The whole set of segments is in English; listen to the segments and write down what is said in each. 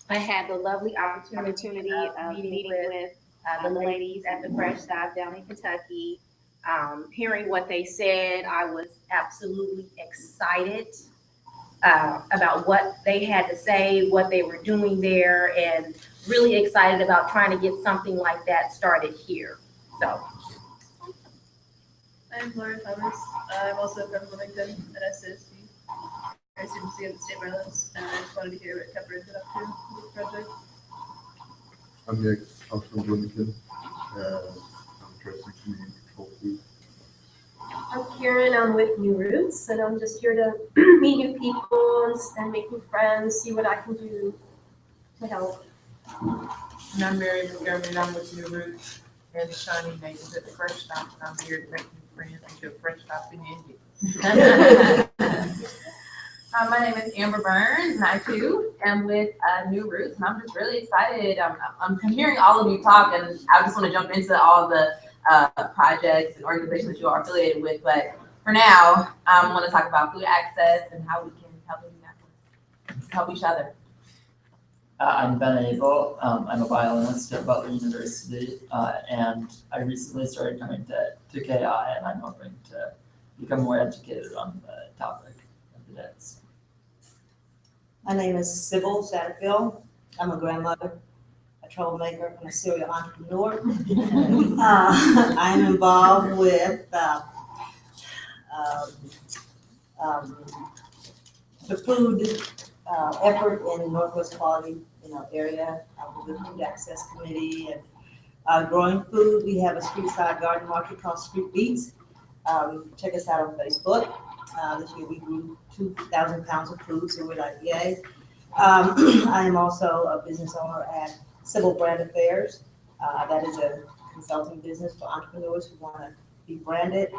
I had the lovely opportunity of meeting with the ladies at the Fresh Stop down in Kentucky. Hearing what they said, I was absolutely excited about what they had to say, what they were doing there, and really excited about trying to get something like that started here. So. I'm Laura Thomas. I'm also from Bloomington at SSD. I student see at the State Violence, and I just wanted to hear what Kepler is up to with the project. I'm Nick. I'm from Bloomington. I'm interested in community control food. I'm Karen. I'm with New Roots, and I'm just here to meet new people and make new friends, see what I can do to help. And I'm Mary McDermott. I'm with New Roots and the Shawnee Natives at the Fresh Stop, and I'm here to make new friends and do a Fresh Stop in Indy. My name is Amber Burns, and I too am with New Roots, and I'm just really excited. I'm hearing all of you talk, and I just want to jump into all the projects and organizations that you are affiliated with. But for now, I want to talk about food access and how we can help each other. I'm Ben Abel. I'm a violinist at Butler University, and I recently started coming to KI, and I'm hoping to become more educated on the topic of the dance. My name is Sybil Satterfield. I'm a grandmother, a troublemaker, and a serial entrepreneur. I'm involved with the food effort in Northwest Quality, area with the Food Access Committee and growing food. We have a street side garden market called Street Beats. Check us out on Facebook. This year we grew 2,000 pounds of food, so we're like, yay. I am also a business owner at Civil Brand Affairs. That is a consulting business for entrepreneurs who want to be branded.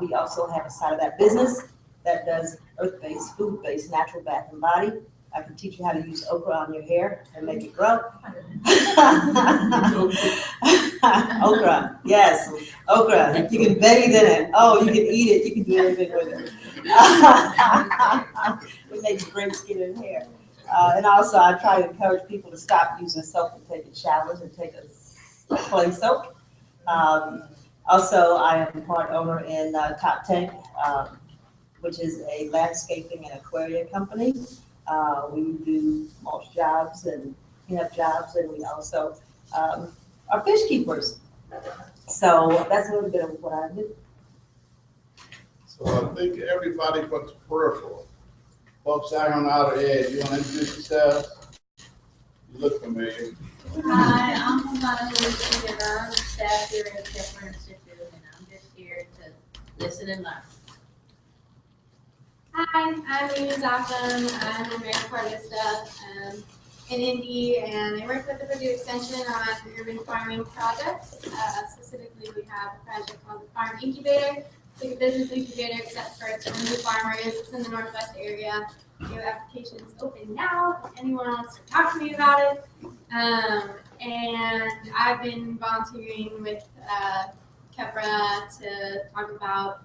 We also have a side of that business that does earth-based, food-based, natural bath and body. I can teach you how to use okra on your hair and make it grow. Okra, yes, okra. You can bathe in it. Oh, you can eat it. You can do everything with it. It makes great skin and hair. And also, I try to encourage people to stop using soap and taking showers and take a clay soap. Also, I am part owner in Top Tank, which is a landscaping and aquarium company. We do mulch jobs and cleanup jobs, and we also are fish keepers. So that's a little bit of what I do. So I think everybody but the peripheral. Folks out on the outer edge, you want to introduce yourselves? You look familiar. Hi, I'm Savannah Lewis, and I'm staff here at Kepler Institute, and I'm just here to listen and learn. Hi, I'm Amy Zotham. I'm a married partnership in Indy, and I work with the Purdue Extension on urban farming projects. Specifically, we have a project called the Farm Incubator. It's like a business incubator, except for it's for new farmers. It's in the Northwest area. New applications open now. If anyone wants to talk to me about it. And I've been volunteering with Kepra to talk about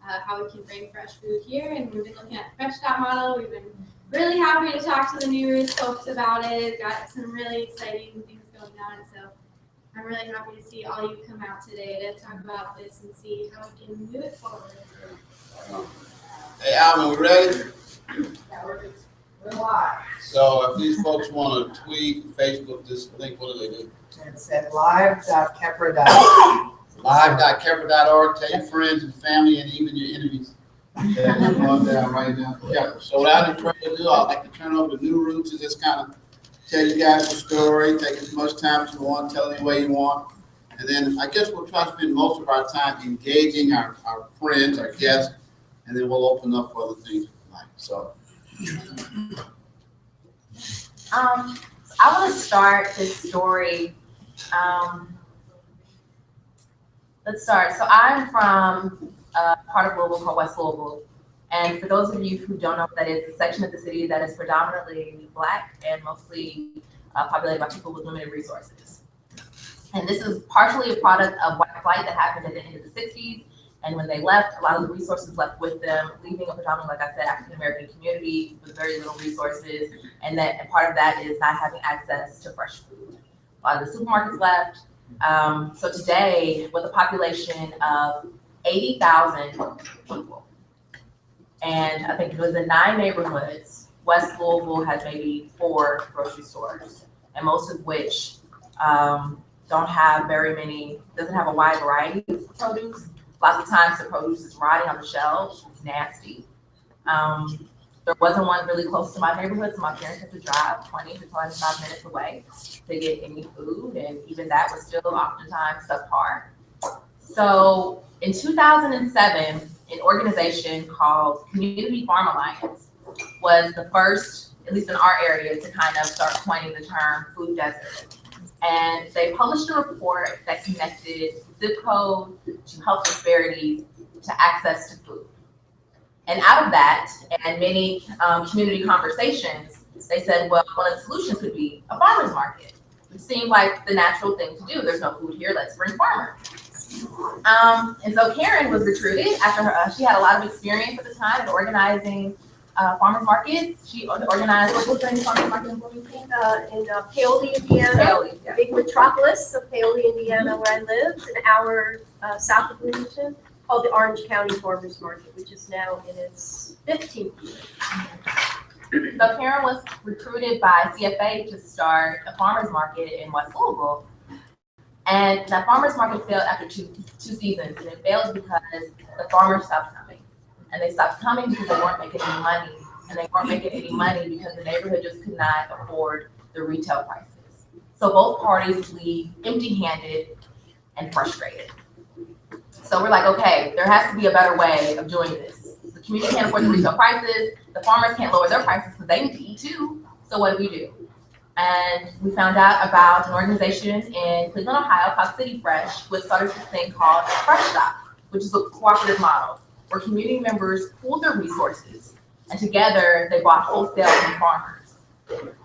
how we can bring fresh food here, and we've been looking at the Fresh Stop model. We've been really happy to talk to the New Roots folks about it. Got some really exciting things going on, so I'm really happy to see all you come out today to talk about this and see how we can move it forward. Hey, Alvin, we ready? We're live. So if these folks want to tweet, Facebook, this link, what do they do? It's at live.kepra.org. Live.kepler.org. Tell your friends and family and even your enemies that we're going down right now. Kepler. So without any further ado, I'd like to turn over to New Roots and just kind of tell you guys the story, take as much time as you want, tell any way you want. And then I guess we'll try to spend most of our time engaging our friends, our guests, and then we'll open up for other things tonight. So. I want to start this story. Let's start. So I'm from part of Louisville called West Louisville. And for those of you who don't know what that is, it's a section of the city that is predominantly Black and mostly populated by people with limited resources. And this is partially a product of white flight that happened at the end of the 60s And when they left, a lot of the resources left with them, leaving a predominantly, like I said, African-American community with very little resources. And part of that is not having access to fresh food. A lot of the supermarkets left. So today, with a population of 80,000 people, and I think it was in 9 neighborhoods, West Louisville has maybe 4 grocery stores, and most of which don't have doesn't have a wide variety of produce. Lots of times the produce is rotting on the shelves, it's nasty. There wasn't one really close to my neighborhood, so my parents had to drive 20 to 25 minutes away to get any food, and even that was still oftentimes subpar. So in 2007, an organization called Community Farm Alliance was the first, at least in our area, to kind of start coining the term food desert. And they published a report that connected zip code to health disparities to access to food. And out of that, and many community conversations, they said, well, one of the solutions could be a farmer's market, which seemed like the natural thing to do. There's no food here, let's bring farmers. And so Karen was recruited after she had a lot of experience at the time in organizing farmers markets. She organized what was the farmers market in Bloomington? In Paoli, Indiana, Paoli, yeah. big metropolis of Paoli, Indiana, where I lived, an hour south of Bloomington, called the Orange County Farmers Market, which is now in its 15th year. So Karen was recruited by CFA to start a farmers market in West Louisville. And that farmers market failed after two seasons, and it failed because the farmers stopped coming. And they stopped coming because they weren't making any money. And they weren't making any money because the neighborhood just could not afford the retail prices. So both parties leave empty-handed and frustrated. So we're like, okay, there has to be a better way of doing this. The community can't afford the retail prices. The farmers can't lower their prices because they need to eat too. So what do? And we found out about an organization in Cleveland, Ohio called City Fresh, which started this thing called Fresh Stop, which is a cooperative model where community members pooled their resources and together they bought wholesale from farmers.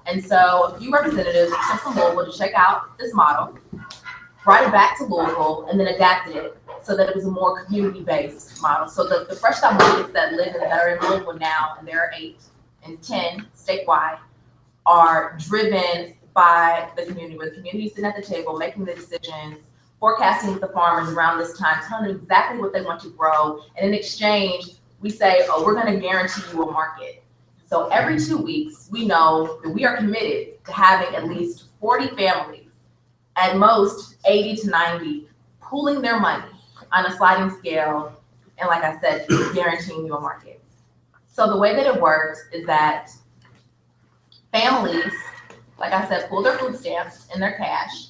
And so a few representatives sent from Louisville to check out this model, brought it back to Louisville, and then adapted it so that it was a more community-based model. So the Fresh Stop markets that are in Louisville now, and there are 8 and 10 statewide, are driven by the community, where the community is sitting at the table, making the decisions, forecasting with the farmers around this time, telling them exactly what they want to grow. And in exchange, we say, oh, we're going to guarantee you a market. So every 2 weeks, we know that we are committed to having at least 40 families, at most 80 to 90, pooling their money on a sliding scale. And like I said, guaranteeing you a market. So the way that it works is that families, like I said, pull their food stamps and their cash.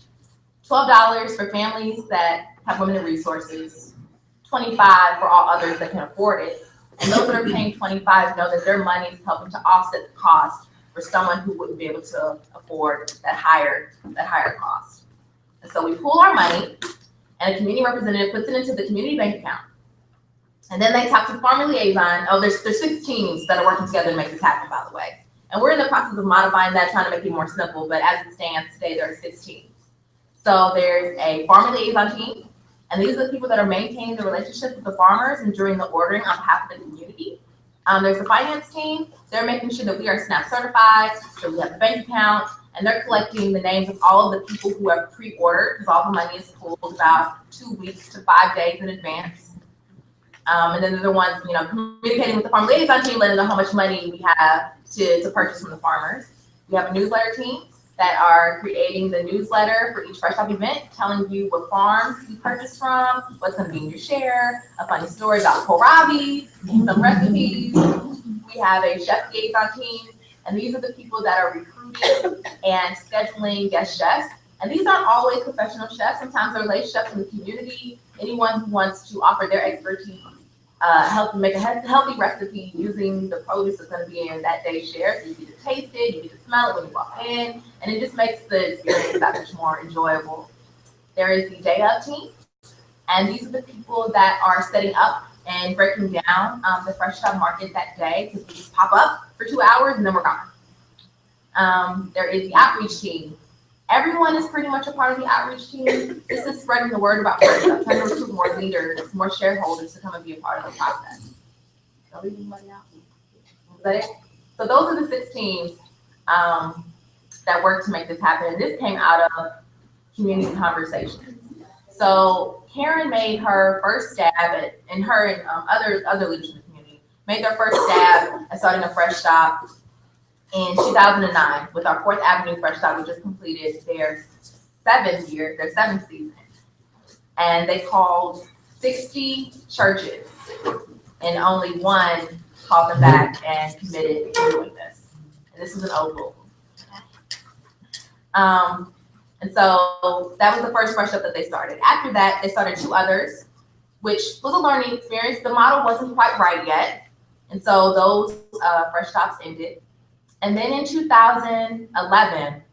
$12 for families that have limited resources, $25 for all others that can afford it. And those that are paying $25 know that their money is helping to offset the cost for someone who wouldn't be able to afford that higher cost. And so we pool our money, and a community representative puts it into the community bank account. And then they talk to the farmer liaison. Oh, there's 6 teams that are working together to make this happen, by the way. And we're in the process of modifying that, trying to make it more simple, but as it stands today, there are 6 teams. So there's a farmer liaison team, and these are the people that are maintaining the relationship with the farmers and doing the ordering on behalf of the community. There's a finance team. They're making sure that we are SNAP certified, that we have a bank account, and they're collecting the names of all of the people who have pre-ordered, because all the money is pulled about 2 weeks to 5 days in advance. And then they're the ones, communicating with the farm liaison team, letting them know how much money we have to purchase from the farmers. We have a newsletter team that are creating the newsletter for each Fresh Stop event, telling you what farms you purchased from, what's going to be in your share, a funny story about kohlrabi, some recipes. We have a chef liaison team, and these are the people that are recruiting and scheduling guest chefs. And these aren't always professional chefs. Sometimes they're lay chefs in the community, anyone who wants to offer their expertise, help make a healthy recipe using the produce that's going to be in that day's share. So you get to taste it, you get to smell it when you walk in, and it just makes the experience that much more enjoyable. There is the day of team, and these are the people that are setting up and breaking down the Fresh Stop market that day, because we just pop up for 2 hours and then we're gone. There is the outreach team, Everyone is pretty much a part of the outreach team. This is spreading the word about Fresh Stop, trying to recruit more leaders, more shareholders to come and be a part of the process. Did I leave anybody out? Is that it? So those are the 6 teams that work to make this happen. And this came out of community conversations. So Karen made her first stab at, and her and other leaders in the community made their first stab at starting a Fresh Stop in 2009 with our 4th Avenue Fresh Stop. We just completed their 7th season. And they called 60 churches, and only 1 called them back and committed to doing this. And this was an old and so that was the first Fresh Stop that they started. After that, they started 2 others, which was a learning experience. The model wasn't quite right yet. And so those Fresh Stops ended. And then in 2011,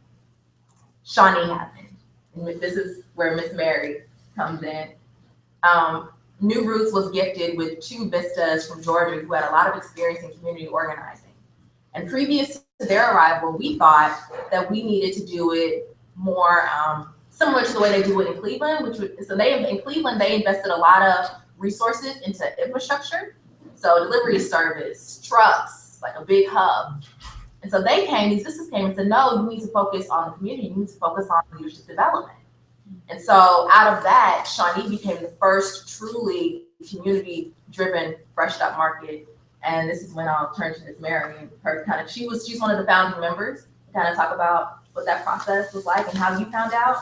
Shawnee happened. And this is where Miss Mary comes in. New Roots was gifted with 2 vistas from Georgia who had a lot of experience in community organizing. And previous to their arrival, we thought that we needed to do it more similar to the way they do it in Cleveland, in Cleveland, they invested a lot of resources into infrastructure. So delivery service, trucks, like a big hub. And so these vistas came and said, no, you need to focus on the community, you need to focus on leadership development. And so out of that, Shawnee became the first truly community-driven Fresh Stop market. And this is when I'll turn to Ms. Mary and her she's one of the founding members, kind of talk about what that process was like and how you found out.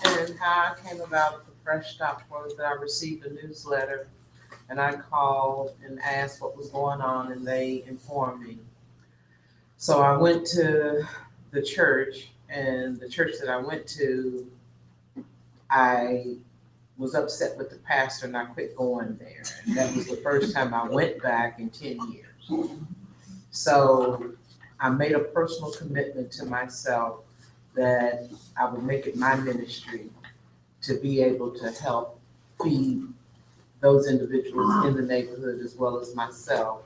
And how I came about the Fresh Stop was that I received a newsletter and I called and asked what was going on and they informed me. So I went to the church, and the church that I went to, I was upset with the pastor and I quit going there. And that was the first time I went back in 10 years. So I made a personal commitment to myself that I would make it my ministry to be able to help feed those individuals in the neighborhood as well as myself.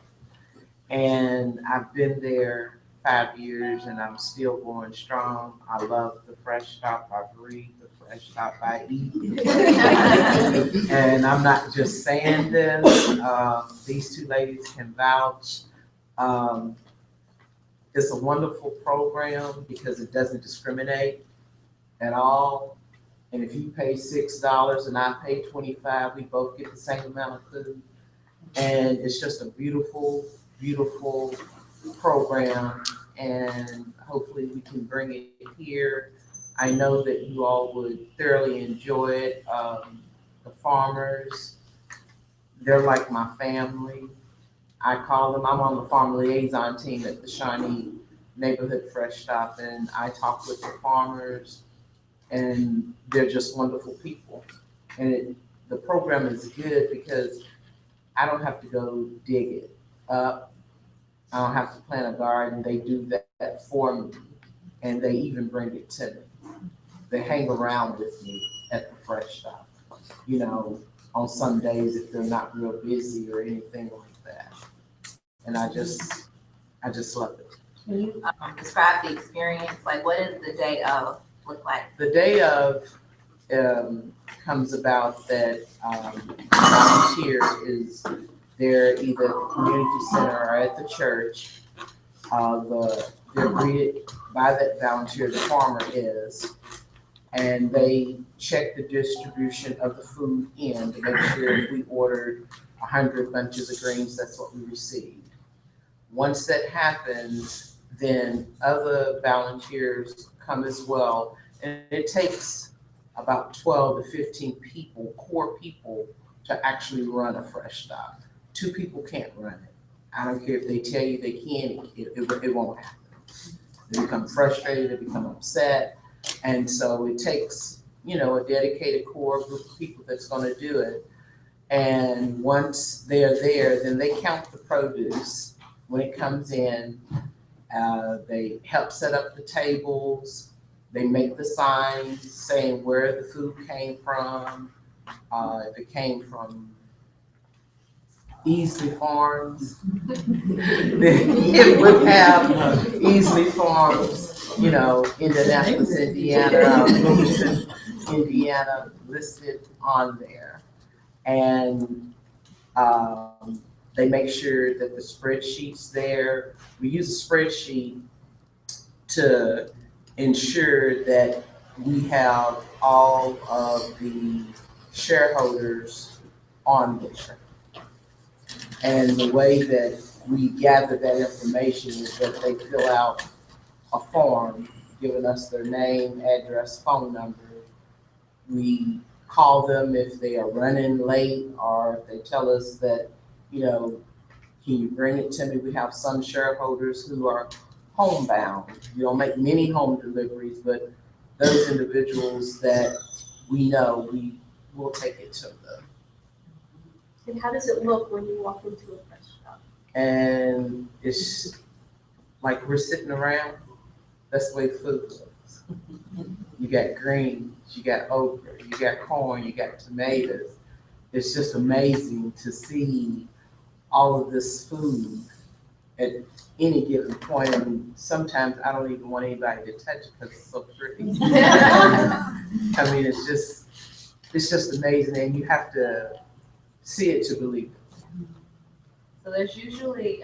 And I've been there 5 years and I'm still going strong. I love the Fresh Stop. I breathe the Fresh Stop. I eat it. And I'm not just saying this. These 2 ladies can vouch. It's a wonderful program because it doesn't discriminate at all. And if you pay $6 and I pay $25, we both get the same amount of food. And it's just a beautiful, beautiful program. And hopefully we can bring it here. I know that you all would thoroughly enjoy it. The farmers, they're like my family. I call them, I'm on the farm liaison team at the Shawnee Neighborhood Fresh Stop, and I talk with the farmers, and they're just wonderful people. And the program is good because I don't have to go dig it up. I don't have to plant a garden. They do that for me, and they even bring it to me. They hang around with me at the Fresh Stop, on some days if they're not real busy or anything like that. And I just love it. Can you describe the experience? Like, what does the day of look like? The day of comes about that volunteers is they're either at the community center or at the church. They're greeted by that volunteer, the farmer is, and they check the distribution of the food in to make sure if we ordered 100 bunches of greens, that's what we received. Once that happens, then other volunteers come as well. And it takes about 12 to 15 people, core people, to actually run a Fresh Stop. 2 people can't run it. I don't care if they tell you they can, it won't happen. They become frustrated, they become upset. And so it takes, a dedicated core group of people that's gonna do it. And once they're there, then they count the produce. When it comes in, they help set up the tables. They make the signs saying where the food came from. If it came from Easley Farms, then it would have Easley Farms you know, Indianapolis, Indiana, Bloomington, Indiana listed on there. And they make sure that the spreadsheet's there. We use a spreadsheet to ensure that we have all of the shareholders on there. And the way that we gather that information is that they fill out a form giving us their name, address, phone number. We call them if they are running late or if they tell us that, you know, can you bring it to me? We have some shareholders who are homebound. You don't make many home deliveries, but those individuals that we know, we will take it to them. And how does it look when you walk into a fresh shop? And it's like we're sitting around. That's the way the food looks. You got greens, you got okra, you got corn, you got tomatoes. It's just amazing to see all of this food at any given point. And sometimes I don't even want anybody to touch it because it's so pretty. I mean, it's just amazing, and you have to see it to believe it. So there's usually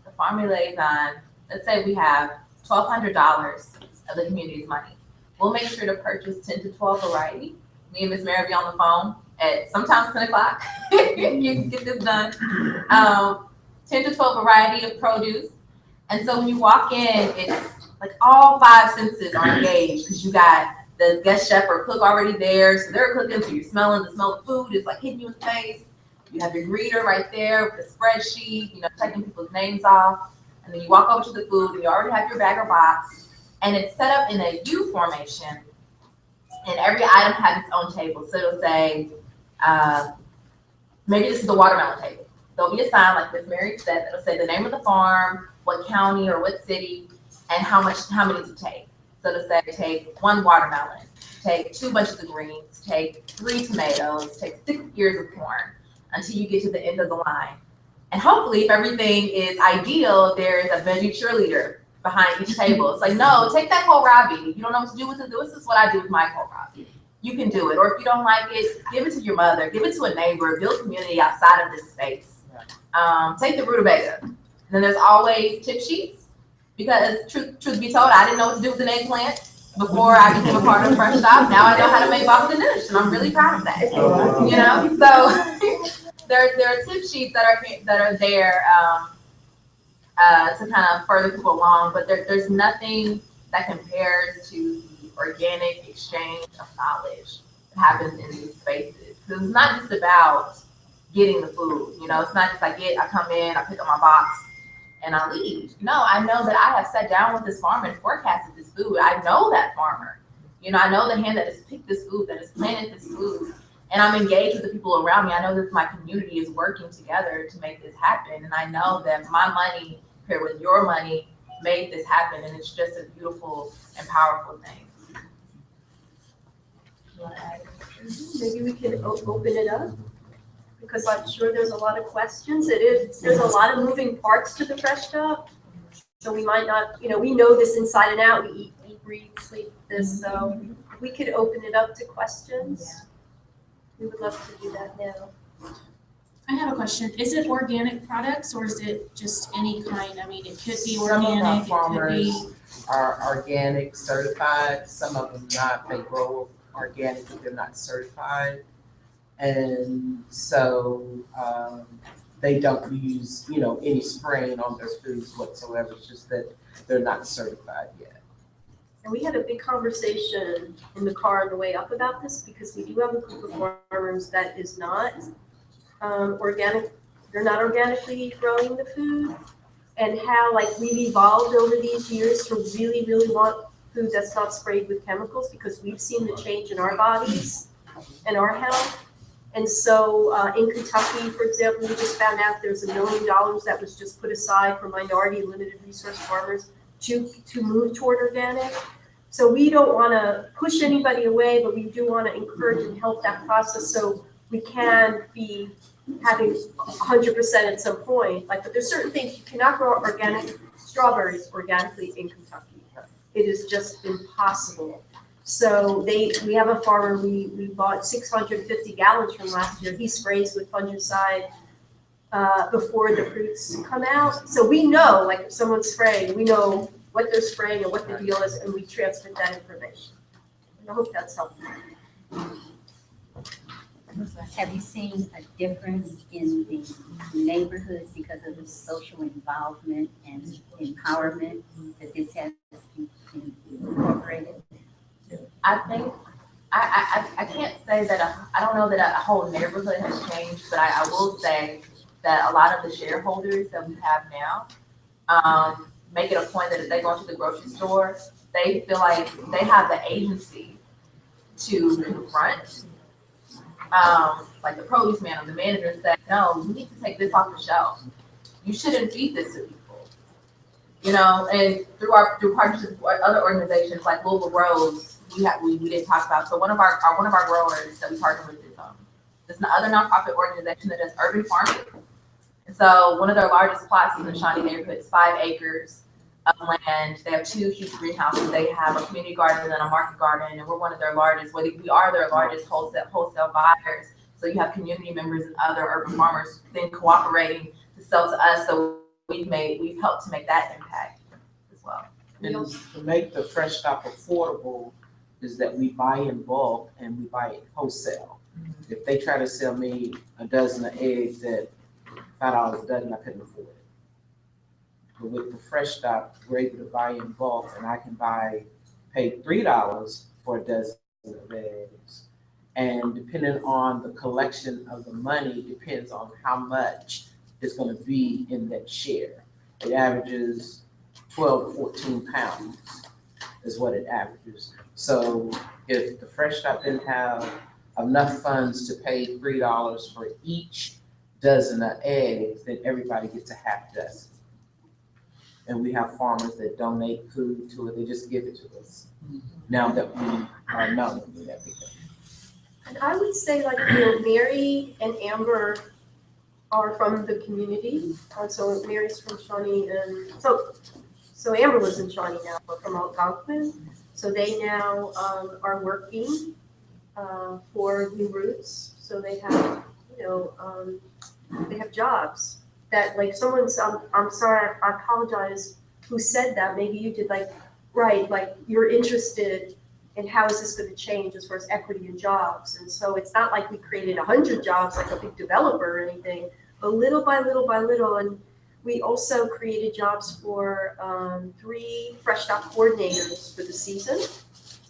the farm liaison. Let's say we have $1,200 of the community's money. We'll make sure to purchase 10 to 12 variety. Me and Ms. Mary be on the phone at sometimes 10 o'clock. You can get this done. 10 to 12 variety of produce. And so when you walk in, it's like all 5 senses are engaged because you got the guest chef or cook already there. So they're cooking, so you're smelling the smell of food. It's like hitting you in the face. You have your greeter right there with a spreadsheet, you know, checking people's names off. And then you walk over to the food and you already have your bag or box. And it's set up in a U formation. And every item has its own table. So it'll say, maybe this is the watermelon table. There'll be a sign like Ms. Mary said that'll say the name of the farm, what county or what city, and how many to take. So it'll say take 1 watermelon, take 2 bunches of greens, take 3 tomatoes, take 6 ears of corn until you get to the end of the line. And hopefully, if everything is ideal, there's a veggie cheerleader behind each table. It's like, no, take that kohlrabi. You don't know what to do with it. This is what I do with my kohlrabi. You can do it. Or if you don't like it, give it to your mother, give it to a neighbor, build community outside of this space. Take the rutabaga. And then there's always tip sheets because truth be told, I didn't know what to do with an eggplant before I became a part of Fresh Stop. Now I know how to make baba ganoush, and I'm really proud of that. You know, so there are tip sheets that are there to kind of further people along, but there's nothing that compares to the organic exchange of knowledge that happens in these spaces. Because it's not just about getting the food, you know, it's not just I come in, I pick up my box, and I leave. No, I know that I have sat down with this farmer and forecasted this food. I know that farmer. You know, I know the hand that has picked this food, that has planted this food. And I'm engaged with the people around me. I know that my community is working together to make this happen. And I know that my money paired with your money made this happen. And it's just a beautiful and powerful thing. Maybe we can open it up, because I'm sure there's a lot of questions. There's a lot of moving parts to the Fresh Stop. So we might not, you know, we know this inside and out. We eat, breathe, sleep this. So we could open it up to questions. We would love to do that now. I have a question. Is it organic products or is it just any kind? I mean, it could be Some organic, of our farmers it could be. are organic certified, some of them not. They grow organic, but they're not certified. And so they don't use, you know, any spraying on their foods whatsoever. It's just that they're not certified yet. And we had a big conversation in the car on the way up about this, because we do have a group of farmers that is not organic. They're not organically growing the food, and how like we've evolved over these years to really, really want food that's not sprayed with chemicals, because we've seen the change in our bodies and our health. And so in Kentucky, for example, we just found out there's $1 million that was just put aside for minority limited resource farmers to move toward organic. So we don't want to push anybody away, but we do want to encourage and help that process so we can be having 100% at some point. Like, but there's certain things you cannot grow organic strawberries organically in Kentucky. It is just impossible. So we have a farmer, we bought 650 gallons from last year. He sprays with fungicide before the fruits come out. So we know, like if someone's spraying, we know what they're spraying and what the deal is, and we transmit that information. And I hope that's helpful. Have you seen a difference in the neighborhoods because of the social involvement and empowerment that this has incorporated? I think, I can't say that, I don't know that a whole neighborhood has changed, but I will say that a lot of the shareholders that we have now, make it a point that if they go into the grocery store, they feel like they have the agency to confront, like the produce man or the manager and say, no, you need to take this off the shelf. You shouldn't feed this to people. You know, and through partnerships with other organizations like Louisville Grows, we did talk about. So one of our growers that we partner with is another nonprofit organization that does urban farming. And so one of their largest plots is in the Shawnee neighborhood. It's 5 acres of land. They have 2 huge greenhouses. They have a community garden and a market garden, and we're one of their largest. We are their largest wholesale buyers. So you have community members and other urban farmers then cooperating to sell to us. So we've helped to make that impact as well. And to make the Fresh Stop affordable is that we buy in bulk and we buy it wholesale. If they try to sell me a dozen of eggs at $5 a dozen, I couldn't afford it. But with the Fresh Stop, we're able to buy in bulk, and I can pay $3 for a dozen of eggs. And depending on the collection of the money, depends on how much is going to be in that share. It averages 12 to 14 pounds is what it averages. So if the Fresh Stop didn't have enough funds to pay $3 for each dozen of eggs, then everybody gets a half dozen. And we have farmers that donate food to it. They just give it to us now that we are known and everything. And I would say, like, Mary and Amber are from the community. So Mary's from Shawnee, and so Amber lives in Shawnee now, but from Algonquin. So they now are working for New Roots. So they have, they have jobs that, like, someone's, I'm sorry, I apologize, who said that. Maybe you did, like, right, like, you're interested in how is this going to change as far as equity in jobs. And so it's not like we created 100 jobs like a big developer or anything, but little by little by little. And we also created jobs for 3 Fresh Stop coordinators for the season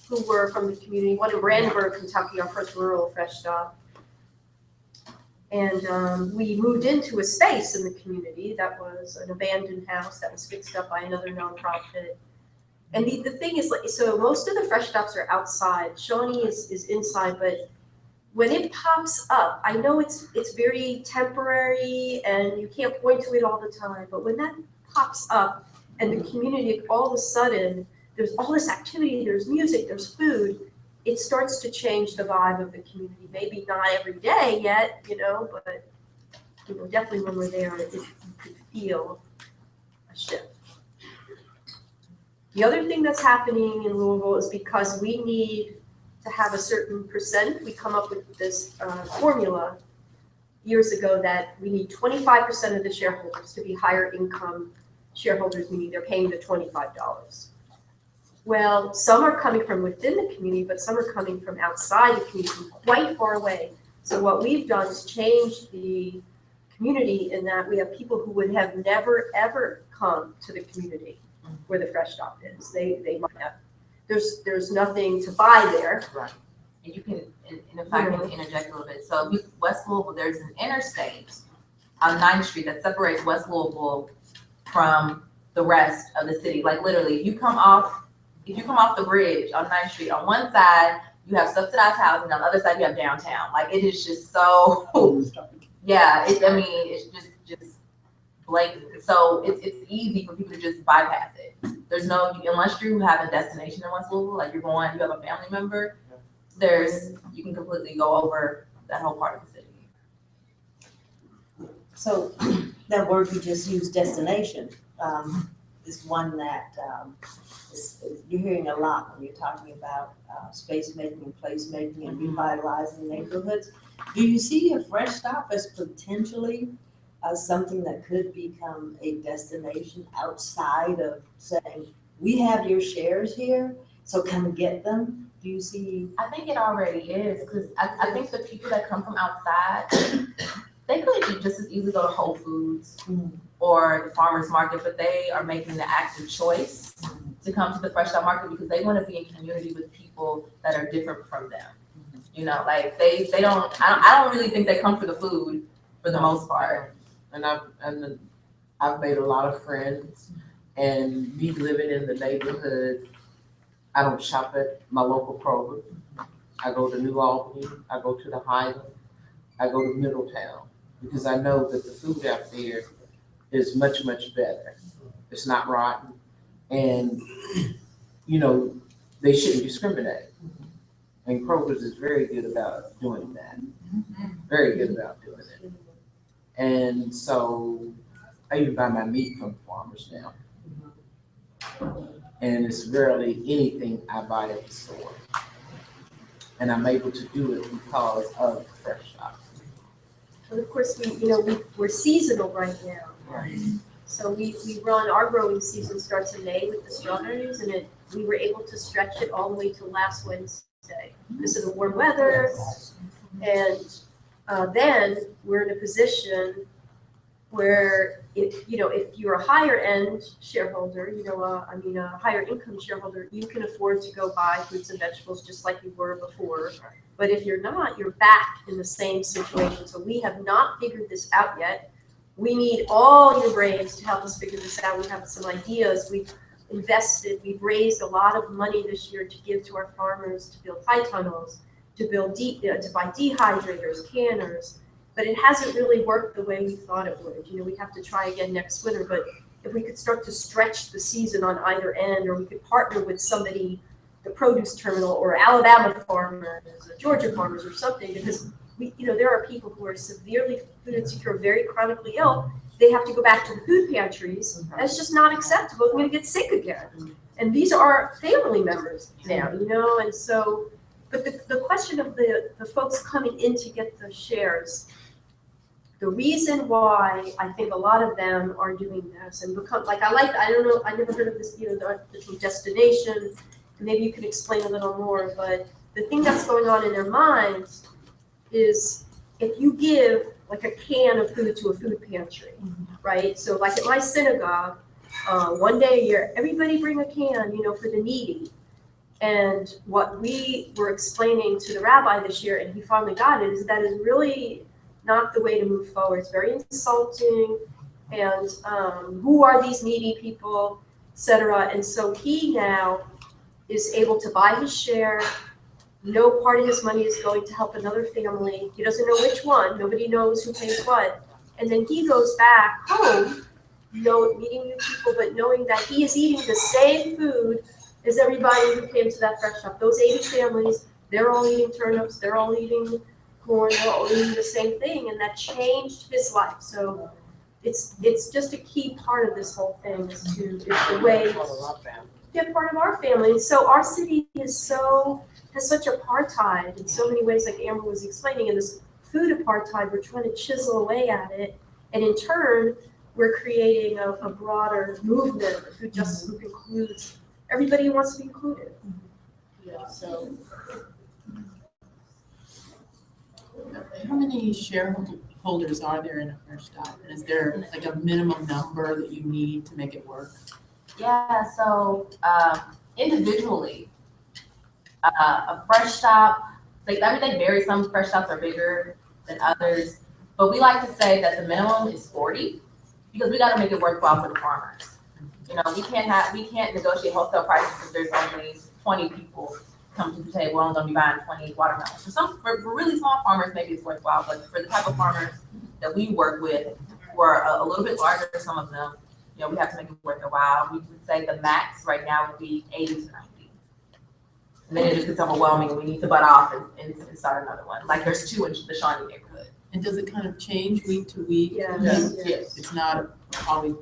who were from the community, one in Brandenburg, Kentucky, our first rural Fresh Stop. And we moved into a space in the community that was an abandoned house that was fixed up by another nonprofit. And the thing is, like, so most of the Fresh Stops are outside. Shawnee is inside, but when it pops up, I know it's very temporary and you can't point to it all the time, but when that pops up and the community, all of a sudden, there's all this activity, there's music, there's food, it starts to change the vibe of the community. Maybe not every day yet, but definitely when we're there, you could feel a shift. The other thing that's happening in Louisville is because we need to have a certain percent, we come up with this formula years ago that we need 25% of the shareholders to be higher income shareholders, meaning they're paying the $25. Well, some are coming from within the community, but some are coming from outside the community, from quite far away. So what we've done is change the community in that we have people who would have never, ever come to the community where the Fresh Stop is. They might have, there's nothing to buy there. Right. And you can, and if I can interject a little bit. So West Louisville, there's an interstate on 9th Street that separates West Louisville from the rest of the city. Like literally, if you come off the bridge on 9th Street, on one side, you have subsidized housing, on the other side, you have downtown. Like it is just so, yeah, it's just blatant. So it's easy for people to just bypass it. There's no, unless you have a destination in West Louisville, like you have a family member, you can completely go over that whole part of the city. So that word you just used, destination, is one that you're hearing a lot when you're talking about space making and place making and revitalizing neighborhoods. Do you see a Fresh Stop as potentially something that could become a destination outside of saying, we have your shares here, so come get them? Do you see? I think it already is, because I think the people that come from outside, they could just as easily go to Whole Foods or the farmer's market, but they are making the active choice to come to the Fresh Stop Market because they want to be in community with people that are different from them. You know, like they don't, I don't really think they come for the food for the most part. And I've made a lot of friends, and me living in the neighborhood, I don't shop at my local Kroger. I go to New Albany, I go to the Highland, I go to Middletown, because I know that the food out there is much, much better. It's not rotten, and, you know, they shouldn't discriminate. And Kroger's is very good about doing that. Very good about doing it. And so I even buy my meat from farmers now. And it's rarely anything I buy at the store. And I'm able to do it because of Fresh Stop. And of course, we're seasonal right now. Right. So we run, our growing season starts in May with the strawberries, and we were able to stretch it all the way to last Wednesday because of the warm weather. And then we're in a position where if you're a higher end shareholder, a higher income shareholder, you can afford to go buy fruits and vegetables just like you were before. But if you're not, you're back in the same situation. So we have not figured this out yet. We need all your brains to help us figure this out. We have some ideas. We've raised a lot of money this year to give to our farmers to build high tunnels, to buy dehydrators, canners. But it hasn't really worked the way we thought it would. We have to try again next winter. But if we could start to stretch the season on either end, or we could partner with somebody, the produce terminal, or Alabama farmers, or Georgia farmers, or something, because there are people who are severely food insecure, very chronically ill. They have to go back to the food pantries. That's just not acceptable. They're going to get sick again. And these are our family members now, and so. But the question of the folks coming in to get the shares. The reason why I think a lot of them are doing this and I don't know, I never heard of this, the destination, and maybe you can explain a little more, but the thing that's going on in their minds is if you give like a can of food to a food pantry, right? So like at my synagogue, one day a year, everybody bring a can, for the needy. And what we were explaining to the rabbi this year, and he finally got it, is that is really not the way to move forward. It's very insulting, and who are these needy people, etc. And so he now is able to buy his share. No part of his money is going to help another family. He doesn't know which one. Nobody knows who pays what. And then he goes back home, meeting new people, but knowing that he is eating the same food as everybody who came to that Fresh Shop. Those 80 families, they're all eating turnips, they're all eating corn, they're all eating the same thing, and that changed his life. So it's just a key part of this whole thing is the way get part of our family. And so our city has such apartheid in so many ways, like Amber was explaining, in this food apartheid, we're trying to chisel away at it, and in turn, we're creating a broader movement who includes everybody who wants to be included. So. How many shareholders are there in a Fresh Stop? And is there like a minimum number that you need to make it work? Yeah, so individually, a Fresh Stop, they vary. Some Fresh Stops are bigger than others, but we like to say that the minimum is 40 because we got to make it worthwhile for the farmers. We can't negotiate wholesale prices if there's only 20 people come to the table. We're only going to be buying 20 watermelons. For really small farmers, maybe it's worthwhile, but for the type of farmers that we work with, who are a little bit larger, some of them, we have to make it worth their while. We would say the max right now would be 80 to 90. And then it just gets overwhelming and we need to butt off and start another one. Like there's 2 in the Shawnee neighborhood. And does it kind of change week to week? Yeah. Yes. It's not always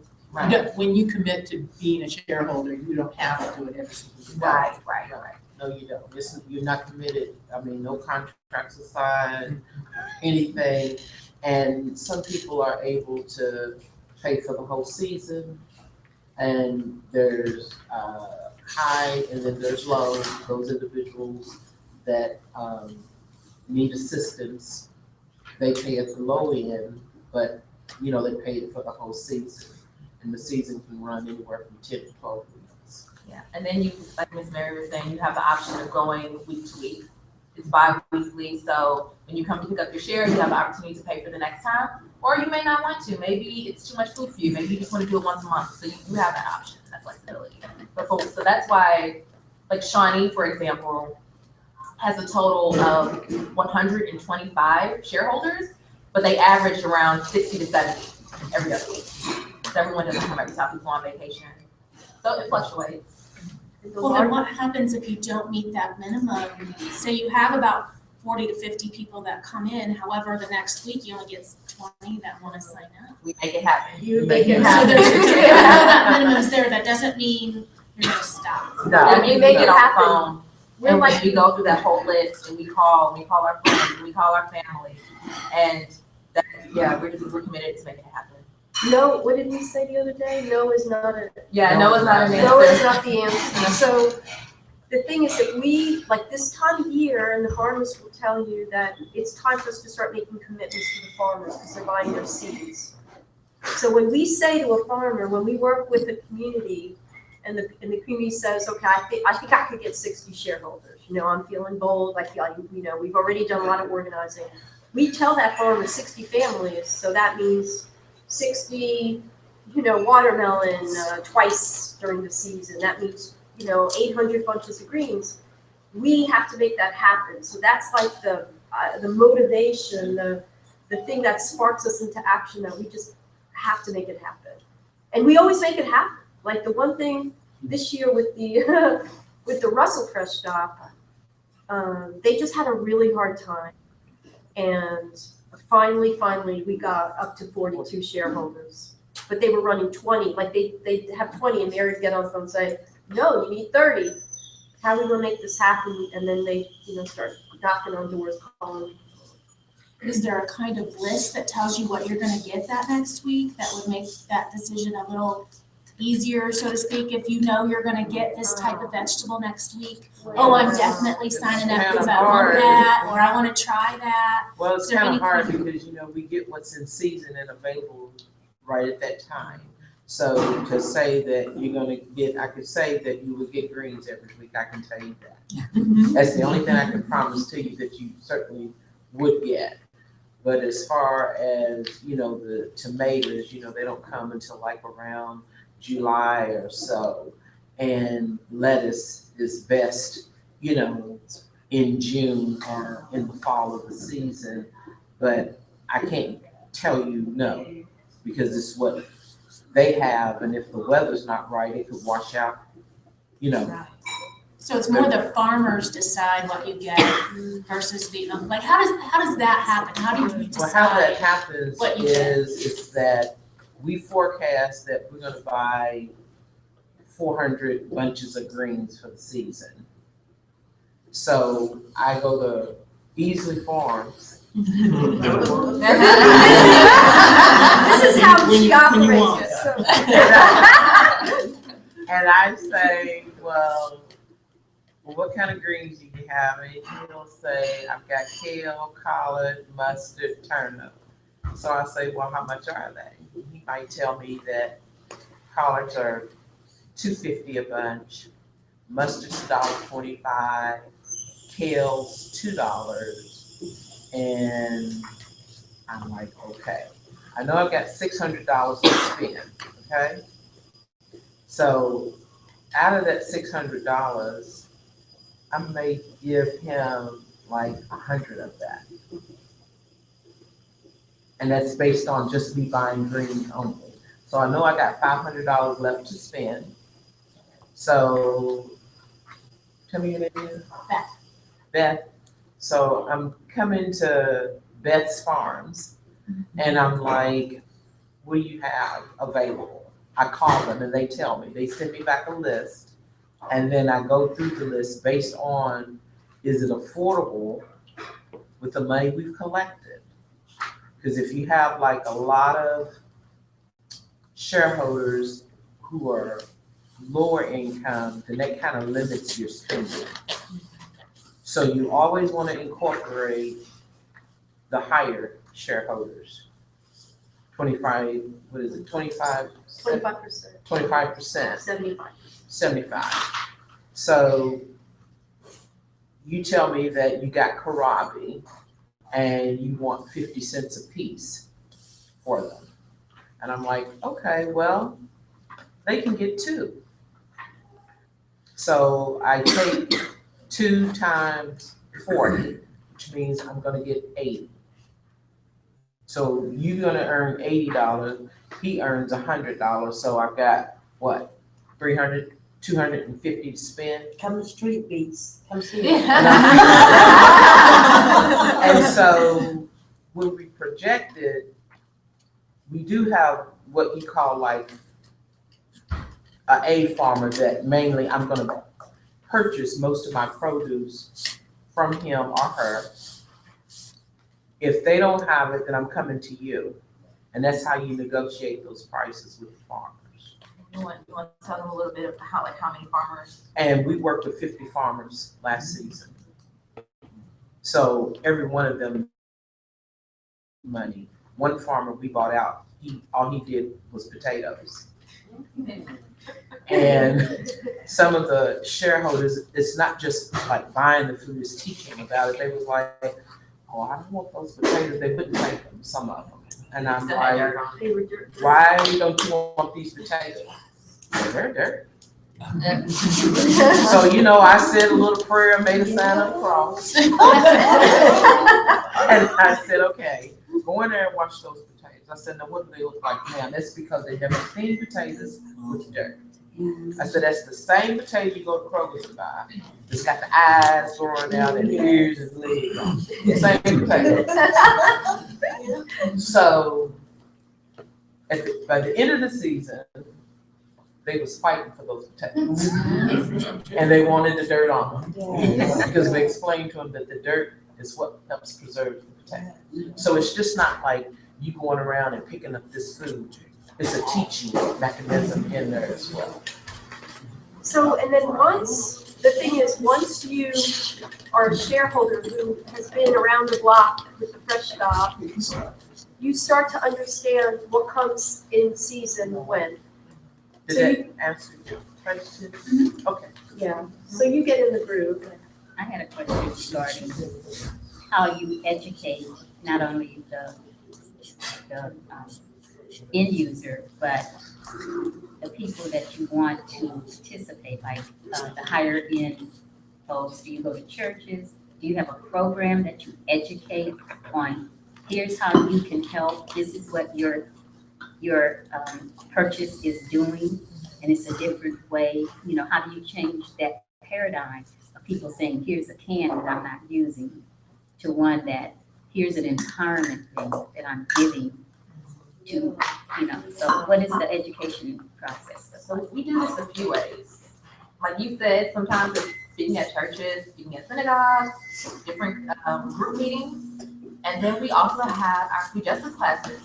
You don't- When you commit to being a shareholder, you don't have to do it every single year. Right. No, you don't. This, you're not committed, I mean, no contracts are signed, anything. And some people are able to pay for the whole season. And there's high and then there's low, those individuals that need assistance, they pay at the low end, but you know, they pay it for the whole season. And the season can run anywhere from 10 to 12 weeks. Yeah, and then you, like Ms. Mary was saying, you have the option of going week to week. It's bi-weekly, so when you come to pick up your share, you have the opportunity to pay for the next time. Or you may not want to, maybe it's too much food for you, maybe you just want to do it once a month, so you have that option, that flexibility. But folks, so that's why, like Shawnee, for example, has a total of 125 shareholders, but they average around 60 to 70 every other week. So everyone doesn't come every time people on vacation. So it fluctuates. Well, then what happens if you don't meet that minimum? Say you have about 40 to 50 people that come in, however, the next week you only get 20 that want to sign up. We make it happen. You make it So happen. there's, so you know that minimum's there, that doesn't mean you're gonna stop. No, And we you make make it it on happen. phone. We're And like, we go through that whole list and we call our friends, and we call our family. And that, yeah, we're committed to making it happen. no, what did we say the other day? No is not a, Yeah, no is not an no is answer. not the answer. So the thing is that we, like this time of year, and the farmers will tell you that it's time for us to start making commitments to the farmers because they're buying their seeds. So when we say to a farmer, when we work with the community, and the community says, okay, I think I could get 60 shareholders. You know, I'm feeling bold. I feel, you know, we've already done a lot of organizing. We tell that farmer 60 families, so that means 60, you know, watermelon twice during the season. That means, you know, 800 bunches of greens. We have to make that happen. So that's like the motivation, the thing that sparks us into action, that we just have to make it happen. And we always make it happen. Like the one thing this year with the with the Russell Fresh stop, they just had a really hard time. And finally, we got up to 42 shareholders. But they were running 20, like they have 20, and Mary would get on the phone and say, no, you need 30. How are we gonna make this happen? And then they, you know, start knocking on doors, calling. Is there a kind of list that tells you what you're gonna get that next week that would make that decision a little easier, so to speak, if you know you're gonna get this type of vegetable next week? Oh, I'm definitely signing up because I want that, or I wanna try that. Well, it's Is there kind any of hard kind of- because, you know, we get what's in season and available right at that time. So to say that you're gonna get, I could say that you would get greens every week, I can tell you that. That's the only thing I can promise to you that you certainly would get. But as far as, you know, the tomatoes, you know, they don't come until like around July or so. And lettuce is best, you know, in June or in the fall of the season. But I can't tell you no, because it's what they have, and if the weather's not right, it could wash out, you know. So it's more the farmers decide what you get versus the, like, how does that happen? How do you Well, how that decide? happens what you get? is that we forecast that we're gonna buy 400 bunches of greens for the season. So I go to Easley Farms. This is how she operates. So. And I say, well, what kind of greens do you have? And he'll say, I've got kale, collard, mustard, turnip. So I say, well, how much are they? He might tell me that collards are $2.50 a bunch, mustard's $1.25, kale's $2, and I'm like, okay. I know I've got $600 to spend, okay? So out of that $600, I may give him like 100 of that. And that's based on just me buying greens only. So I know I got $500 left to spend. So tell me your name again. Beth. Beth. So I'm coming to Beth's Farms and I'm like, what do you have available? I call them and they tell me, they send me back a list. And then I go through the list based on, is it affordable with the money we've collected? Because if you have like a lot of shareholders who are lower income, then that kind of limits your spending. So you always want to incorporate the higher shareholders. 25, what is it, 25? 25%. 25%. 75. 75. So you tell me that you got kohlrabi and you want 50 cents a piece for them. And I'm like, okay, well, they can get 2. So I take 2 times 40, which means I'm gonna get 80. So you're gonna earn $80, he earns $100, so I've got, what, 300, 250 to spend? Come to Street Beats, come see me. And so when we project it, we do have what you call like a farmer that mainly I'm gonna purchase most of my produce from him or her. If they don't have it, then I'm coming to you. And that's how you negotiate those prices with the farmers. You want to tell them a little bit about how many farmers? And we worked with 50 farmers last season. So every one of them money. One farmer we bought out, all he did was potatoes. And some of the shareholders, it's not just like buying the food, it's teaching about it. They was like, oh, I don't want those potatoes. They wouldn't take them, some of them. And I'm like, why don't you want these potatoes? They're dirt. So, you know, I said a little prayer, made a sign of the cross. And I said, okay, go in there and wash those potatoes. I said, now what do they look like now? That's because they never seen potatoes with dirt. I said, that's the same potato you go to Kroger's and buy. It's got the eyes growing out and ears and legs. The same potato. So by the end of the season, they was fighting for those potatoes. And they wanted the dirt on them. Because we explained to them that the dirt is what helps preserve the potato. So it's just not like you going around and picking up this food. It's a teaching mechanism in there as well. So, and then the thing is, once you are a shareholder who has been around the block with the fresh stop, you start to understand what comes in season when. Did So that answer your question? Okay. Yeah, so you get in the groove. I had a question regarding how you educate not only the end user, but the people that you want to participate, like the higher end folks. Do you go to churches? Do you have a program that you educate on? Here's how you can help. This is what your purchase is doing, and it's a different way. You know, how do you change that paradigm of people saying, here's a can that I'm not using, to one that here's an empowerment thing that I'm giving to, you know. So what is the education process? So we do this a few ways. Like you said, sometimes it's speaking at churches, speaking at synagogues, different group meetings. And then we also have our food justice classes.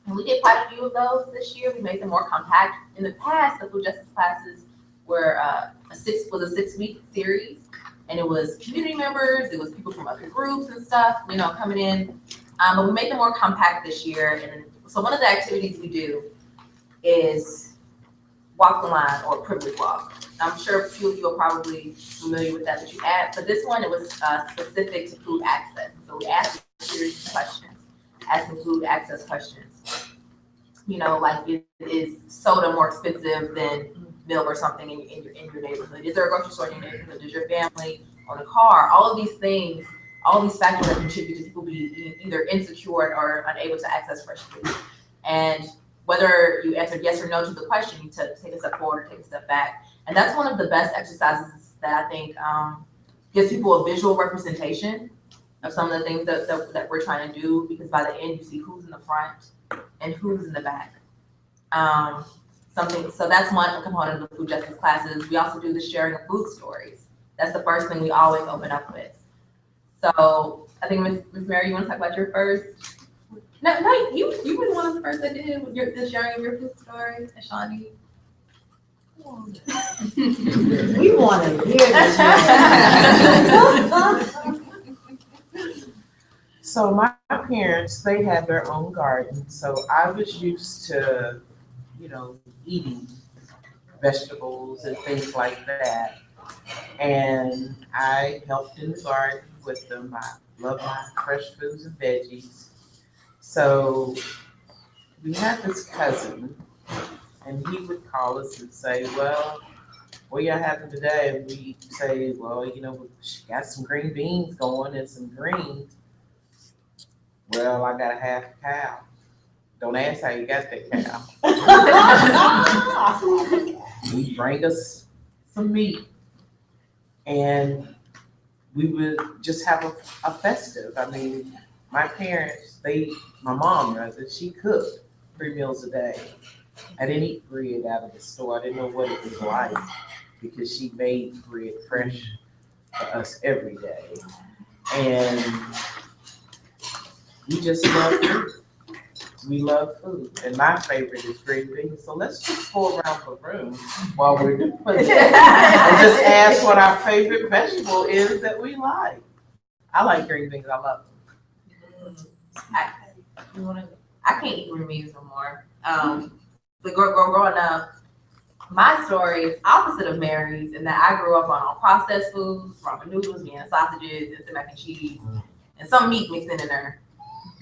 And we did quite a few of those this year. We made them more compact. In the past, the food justice classes were a 6-week series. And it was community members, it was people from other groups and stuff, you know, coming in. But we made them more compact this year. And so one of the activities we do is walk the line, or privilege walk. I'm sure a few of you are probably familiar with that you add. But this one, it was specific to food access. So we asked a series of questions, asking food access questions. You know, like, is soda more expensive than milk or something in your neighborhood? Is there a grocery store in your neighborhood? Does your family own a car? All of these things, all these factors that contribute to people being either insecure or unable to access fresh food. And whether you answered yes or no to the question, you take a step forward or take a step back. And that's one of the best exercises that I think gives people a visual representation of some of the things that we're trying to do, because by the end you see who's in the front and who's in the back. So that's one component of the food justice classes. We also do the sharing of food stories. That's the first thing we always open up with. So I think Ms. Mary, you want to talk about your first? No, you were one of the first that did with the sharing of your food stories, and Shawnee. We want to hear this. So my parents, they had their own garden, so I was used to, eating vegetables and things like that. And I helped in the garden with them. I love my fresh foods and veggies. So we had this cousin, and he would call us and say, well, what y'all having today? And we say, well, we got some green beans going and some greens. Well, I got a half a cow. Don't ask how you got that cow. He bring us some meat, and we would just have a festive. I mean, my parents, my mom rather, she cooked 3 meals a day. I didn't eat bread out of the store. I didn't know what it was like because she made bread fresh for us every day. And we just love food. We love food. And my favorite is green beans. So let's just go around the room while we're doing that and just ask what our favorite vegetable is that we like. I like green beans. I love them. I can't eat green beans no more. But growing up, my story is opposite of Mary's in that I grew up on all processed foods, ramen noodles, Vienna sausages, instant mac and cheese, and some meat mixed in there.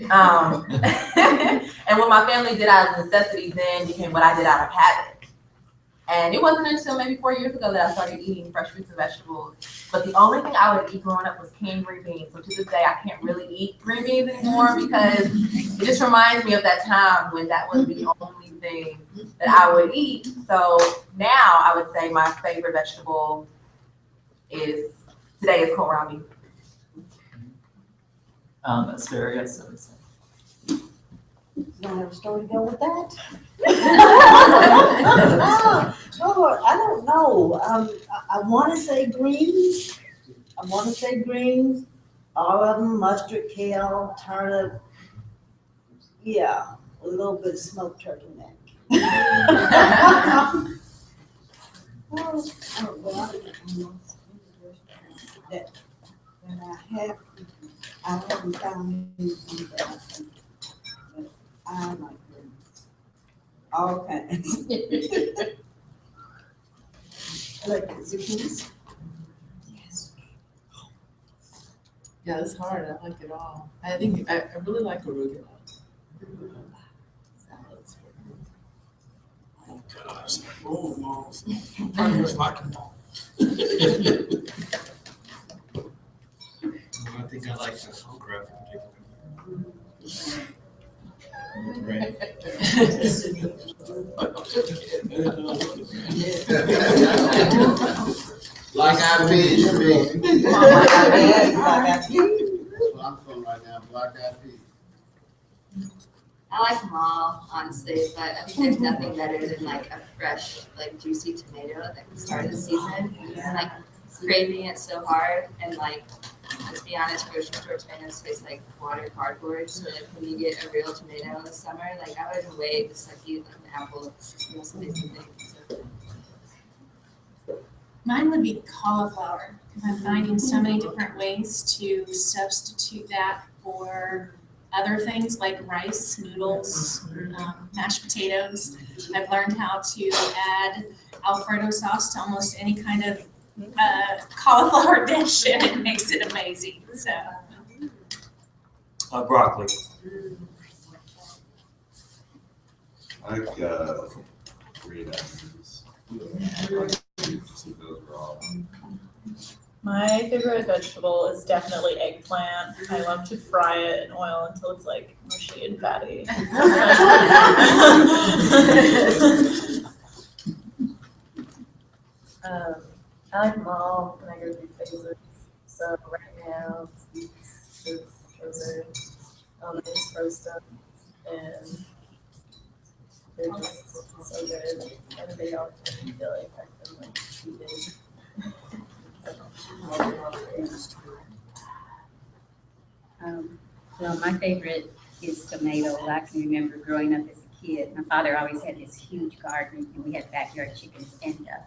And what my family did out of necessity then became what I did out of habit. And it wasn't until maybe 4 years ago that I started eating fresh fruits and vegetables. But the only thing I would eat growing up was canned green beans. So to this day, I can't really eat green beans anymore because it just reminds me of that time when that was the only thing that I would eat. So now I would say my favorite vegetable is kohlrabi. Asparagus. You don't have a story to go with that? Oh, I don't know. I want to say greens. All of them, mustard, kale, turnip. Yeah, a little bit of smoked turtleneck. I haven't found anything that I like them. All kinds. I like the zucchinis. Yes. Yeah, it's hard. I like it all. I think I really like arugula. Salads. Oh, gosh. Oh, moms. I just like them all. I think I like the okra in particular. Right. Black eyed peas for me. Black eyed peas. That's what I'm feeling right now, black eyed peas. I like them all, honestly, but I think there's nothing better than like a fresh, like juicy tomato at the start of the season. And like craving it so hard, and like, let's be honest, grocery store tomatoes taste like water cardboard. So like when you get a real tomato in the summer, like I wouldn't wait, just like eat like an apple. It's just the most amazing thing. So. Mine would be cauliflower, because I'm finding so many different ways to substitute that for other things like rice, noodles, mashed potatoes. I've learned how to add Alfredo sauce to almost any kind of cauliflower dish, and it makes it amazing. So. Broccoli. I like green onions. Those are all. My favorite vegetable is definitely eggplant. I love to fry it in oil until it's like mushy and fatty. I like them all when I go through phases. So right now, those are just roast them, and They're just so good, and they don't feel like them like eating. Well, my favorite is tomato. I can remember growing up as a kid. My father always had this huge garden, and we had backyard chickens and ducks.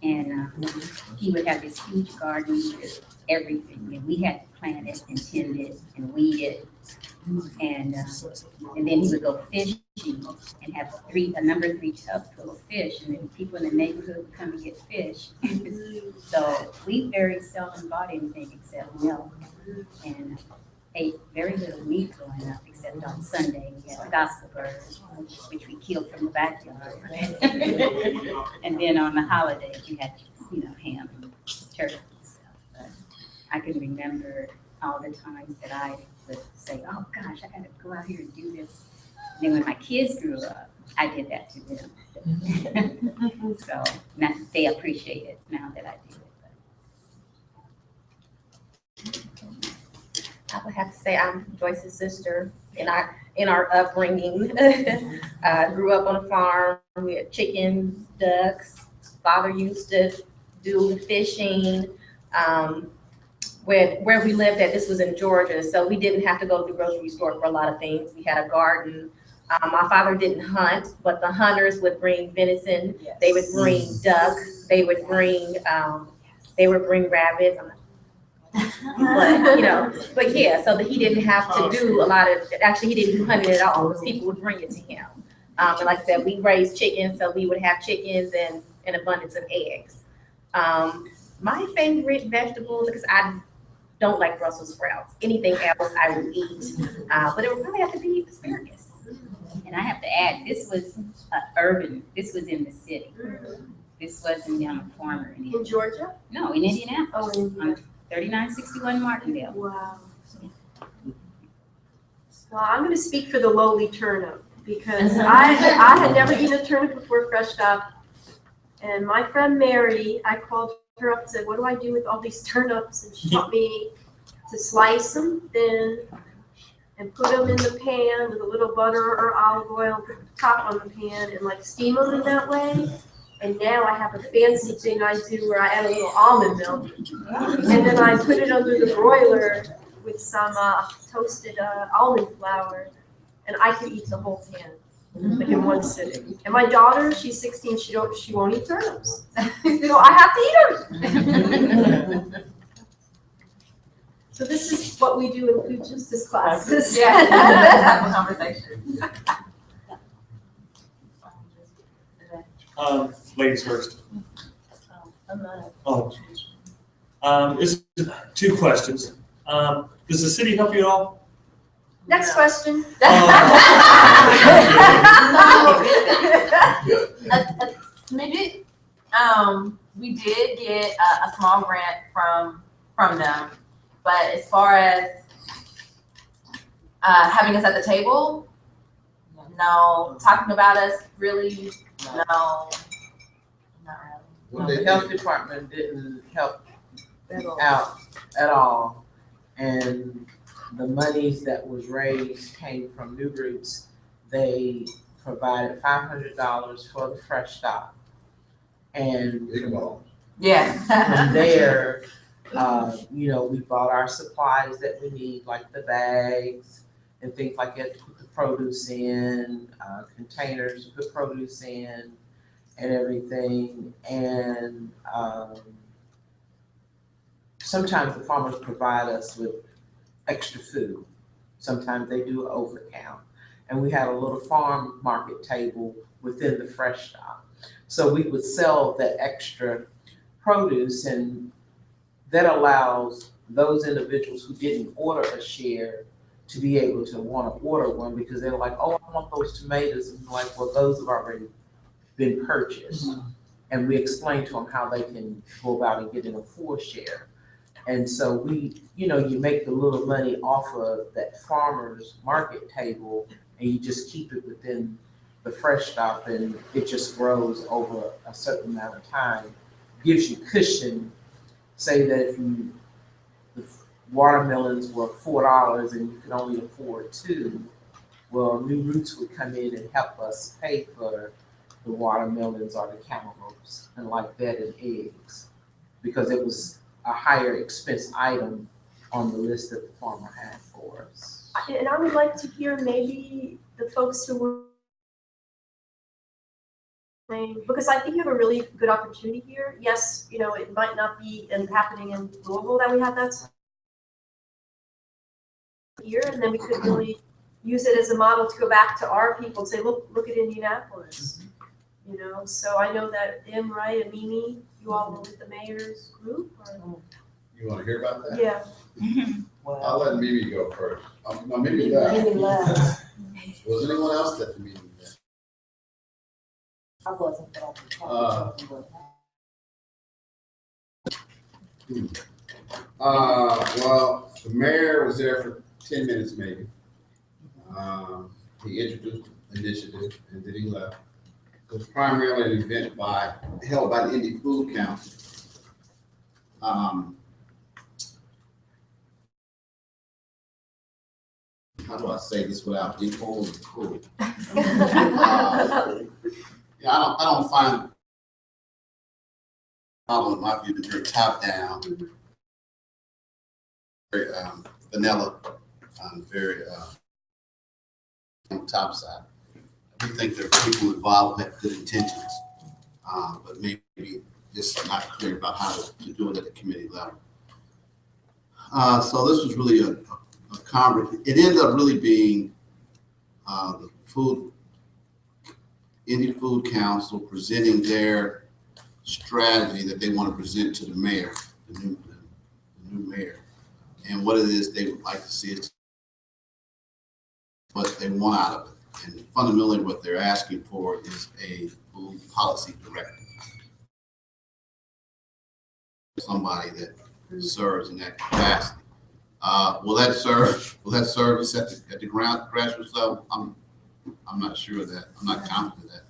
And he would have this huge garden with everything, and we had to plant it and tend it and weed it. And then he would go fishing and have a number 3 tub full of fish, and then people in the neighborhood would come and get fish. So we very seldom bought anything except milk, and ate very little meat growing up, except on Sunday. We had the gospel birds, which we killed from the backyard. And then on the holidays, you had, ham and turkey and stuff. But I can remember all the times that I would say, oh gosh, I gotta go out here and do this. And then when my kids grew up, I did that to them. So now they appreciate it now that I do it. I would have to say I'm Joyce's sister, and in our upbringing, grew up on a farm. We had chickens, ducks. Father used to do the fishing. Where we lived at, this was in Georgia, so we didn't have to go to the grocery store for a lot of things. We had a garden. My father didn't hunt, but the hunters would bring venison. Yes. They would bring duck. They would bring rabbits. But yeah, so that he didn't have to do a lot of, actually he didn't do hunting at all, because people would bring it to him. And like I said, we raised chickens, so we would have chickens and an abundance of eggs. My favorite vegetable, because I don't like Brussels sprouts, anything else I would eat, but it would probably have to be asparagus. And I have to add, this was urban, this was in the city. This wasn't on a farmer. In Georgia? No, in Indianapolis. Oh, in Indiana. 3961 Martindale. Wow. Well, I'm going to speak for the lowly turnip, because I had never eaten a turnip before Fresh Stop. And my friend Mary, I called her up and said, what do I do with all these turnips? And she taught me to slice them thin and put them in the pan with a little butter or olive oil, put the top on the pan, and like steam them in that way. And now I have a fancy thing I do where I add a little almond milk, and then I put it under the broiler with some toasted almond flour, and I could eat the whole pan, like in one sitting. And my daughter, she's 16, she won't eat turnips. So I have to eat them. So this is what we do in food justice classes. Yeah, let's have a conversation. Ladies first. Oh, It's 2 questions. Does the city help you at all? next question. Maybe, we did get a small grant from them, but as far as having us at the table, no. Talking about us, really, no. Not really. The health department didn't help out at all. And the monies that was raised came from New Roots. They provided $500 for the Fresh Stop. And from there, we bought our supplies that we need, like the bags and things like that to put the produce in, containers to put produce in and everything. And sometimes the farmers provide us with extra food. Sometimes they do an overcount. And we had a little farm market table within the Fresh Stop. So we would sell that extra produce, and that allows those individuals who didn't order a share to be able to want to order one, because they're like, oh, I want those tomatoes. And like, well, those have already been purchased. Mm-hmm. And we explain to them how they can go about and getting a 4 share. And so we, you make the little money off of that farmer's market table, and you just keep it within the Fresh Stop, and it just grows over a certain amount of time. Gives you cushion. Say that if the watermelons were $4 and you could only afford 2, Well, New Roots would come in and help us pay for the watermelons or the cantaloupes and like that and eggs. Because it was a higher expense item on the list that the farmer had for us. And I would like to hear maybe the folks who were, because I think you have a really good opportunity here. Yes, you know, it might not be happening in Louisville that we have that here, and then we could really use it as a model to go back to our people and say, look at Indianapolis. You know, so I know that Right, and Mimi, you all were with the mayor's group, or? You wanna hear about that? Yeah. I'll let Mimi go first. No, Mimi left. Was anyone else at the meeting? I wasn't, but Well, the mayor was there for 10 minutes maybe. He introduced the initiative and then he left. It was primarily an event held by the Indy Food Council. How do I say this without being overly cruel? Yeah, I don't find in my view very top down, very vanilla, very on the top side. I do think there are people involved that have good intentions, but maybe just not clear about how to do it at the committee level. So this was really a conference. It ended up really being the Indy Food Council presenting their strategy that they want to present to the mayor, the new mayor, and what it is they would like to see is what they want out of it. And fundamentally what they're asking for is a food policy director. Somebody that serves in that capacity. Will that serve at the grassroots level? I'm not sure of that. I'm not confident of that.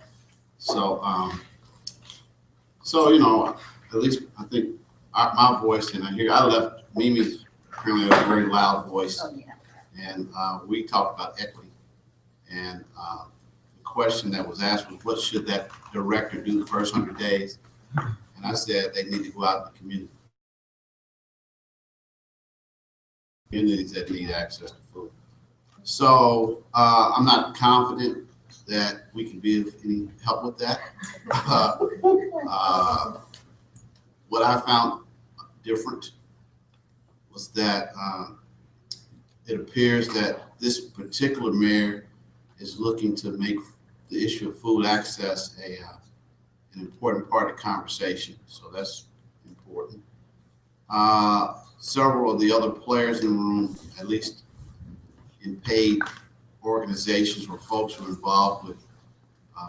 So you know, at least I think my voice, and I left Mimi's apparently a very loud voice, and we talked about equity. And the question that was asked was, what should that director do the first 100 days? And I said they need to go out in the community. Communities that need access to food. So I'm not confident that we can be of any help with that. What I found different was that it appears that this particular mayor is looking to make the issue of food access an important part of the conversation. So that's important. Several of the other players in the room, at least in paid organizations or folks who are involved with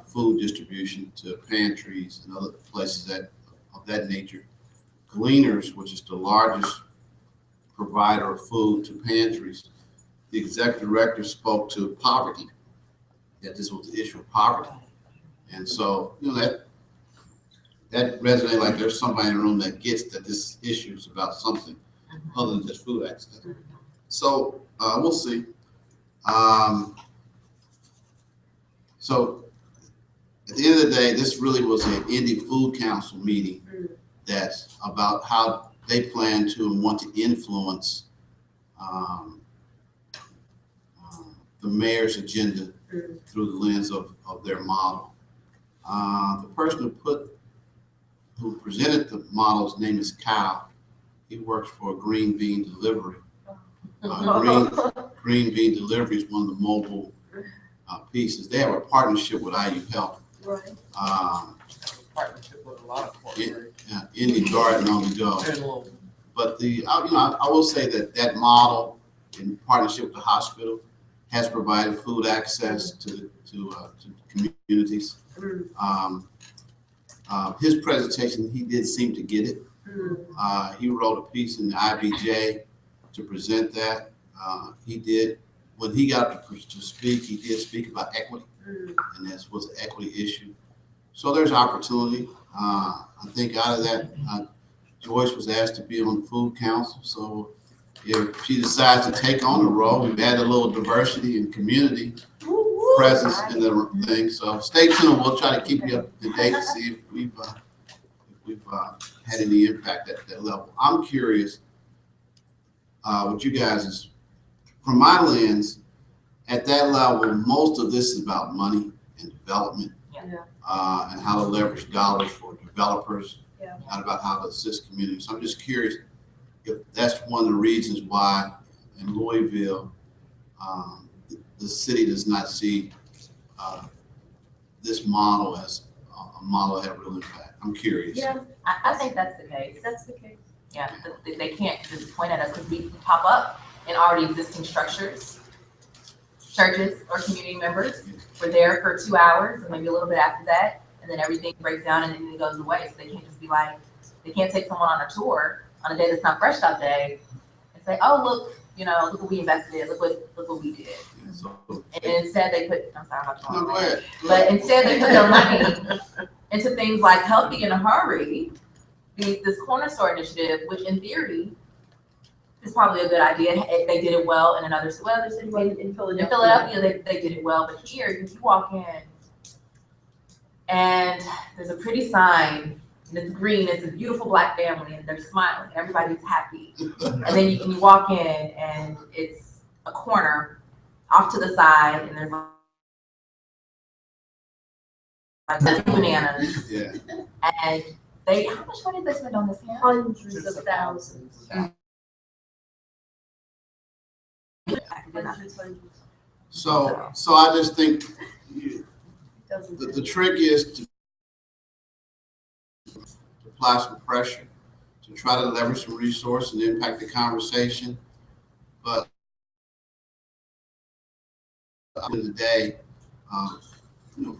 food distribution to pantries and other places of that nature. Gleaners, which is the largest provider of food to pantries, the executive director spoke to poverty, that this was the issue of poverty. And so, you know, that resonated like there's somebody in the room that gets that this issue is about something other than just food access. So we'll see. So at the end of the day, this really was an Indy Food Council meeting that's about how they plan to and want to influence the mayor's agenda through the lens of their model. The person who presented the model's name is Kyle. He works for Green Bean Delivery. Green Bean Delivery is one of the mobile pieces. They have a partnership with IU Health. Right. Partnership with a lot of corporate. Indy Garden on the go. But I will say that model in partnership with the hospital has provided food access to communities. His presentation, he did seem to get it. He wrote a piece in the IBJ to present that. He did, when he got to speak, he did speak about equity, and this was an equity issue. So there's opportunity. I think out of that, Joyce was asked to be on the Food Council, so if she decides to take on the role. We've added a little diversity and community presence in the thing. So stay tuned. We'll try to keep you up to date to see if we've had any impact at that level. I'm curious what you guys is, from my lens, at that level, most of this is about money and development. And how to leverage dollars for developers, not about how to assist communities. So I'm just curious if that's one of the reasons why in Louisville, the city does not see this model as a model that had real impact. I'm curious. Yeah, I think that's the case. That's the case. Yeah, they can't just point at us because we pop up in already existing structures. Churches or community members were there for 2 hours and maybe a little bit after that, and then everything breaks down and then it goes away. So they can't just be like, they can't take someone on a tour on a day that's not Fresh Stop Day and say, oh, look, look what we invested in, look what we did. And instead they put, I'm sorry, I'm not go ahead. But instead they put their money into things like Healthy in a Hurry, this corner store initiative, which in theory is probably a good idea. They did it well in another city. In Philadelphia. In Philadelphia, they did it well. But here, you walk in and there's a pretty sign, and it's green. It's a beautiful Black family, and they're smiling. Everybody's happy. And then you walk in, and it's a corner off to the side, and there's like bananas. Yeah. And how much money did they spend on this camp? Hundreds of thousands. So I just think the trick is to apply some pressure, to try to leverage some resource and impact the conversation. But at the end of the day,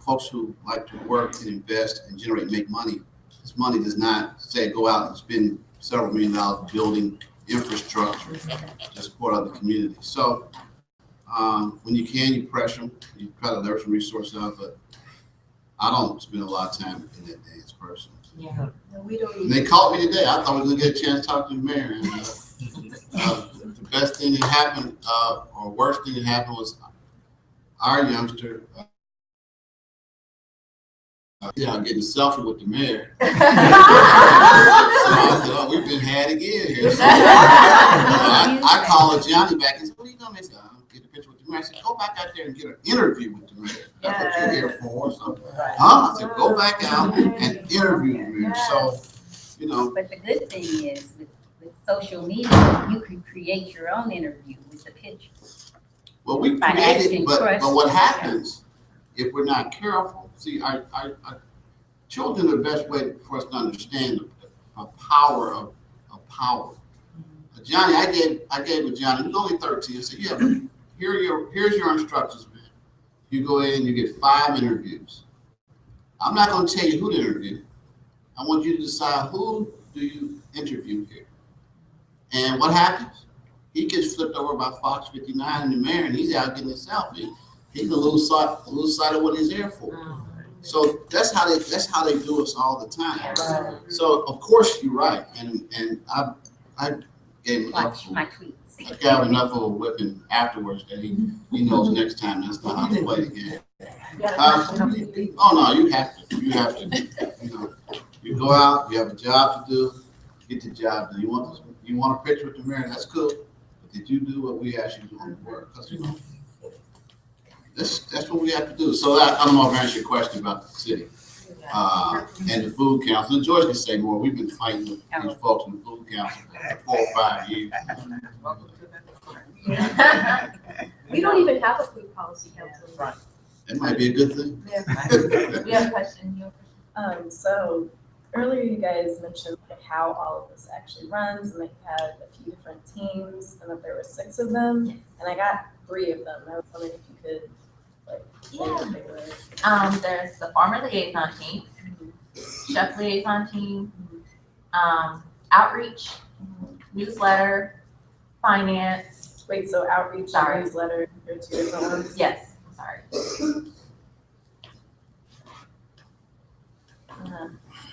folks who like to work and invest and make money, this money does not say go out and spend several $1 million building infrastructure to support other communities. So when you can, you pressure them, you try to leverage some resources out, but I don't spend a lot of time in that dance person. Yeah. No, we don't. And they called me today. I thought we were gonna get a chance to talk to the mayor. And, the best thing that happened, or worst thing that happened, was our youngster getting a selfie with the mayor. So I said, oh, we've been had again here. So, I called Johnny back and said, what are you doing, Miss? Get a picture with the mayor. I said, go back out there and get an interview with the mayor. That's what you're here for. So, I said, go back out and interview the mayor. So, But the good thing is with social media, you can create your own interview with the picture. Well, we By created, asking but questions. what happens if we're not careful? See, our children are the best way for us to understand the power of power. Johnny, I gave with Johnny, he was only 13. I said, yeah, but here's your instructions, man. You go in, you get 5 interviews. I'm not going to tell you who to interview. I want you to decide who do you interview here. And what happens? He gets flipped over by Fox 59 and the mayor, and he's out getting a selfie. He's gonna lose sight of what he's there for. So that's how they do us all the time. So of course you're right, and I gave him enough. I gave him enough of a whipping afterwards that he knows next time that's not how to play the game. Oh no, you have to. You go out. You have a job to do. Get the job done. You want a picture with the mayor? That's cool. But did you do what we asked you to do on the work? Because that's what we have to do. So I don't know if I answered your question about the city and the food council. And George can say more. We've been fighting with these folks in the food council for 4 or 5 years. We don't even have a food policy council. Right. That might be a good thing. Yeah. We have a question. So earlier you guys mentioned like how all of this actually runs, and that you had a few different teams, and that there were 6 of them, and I got 3 of them. I was wondering if you could say what they were. There's the farmer liaison team, chef liaison team, outreach, newsletter, finance. Wait, so outreach and newsletter, there are 2 different ones? Yes, I'm sorry.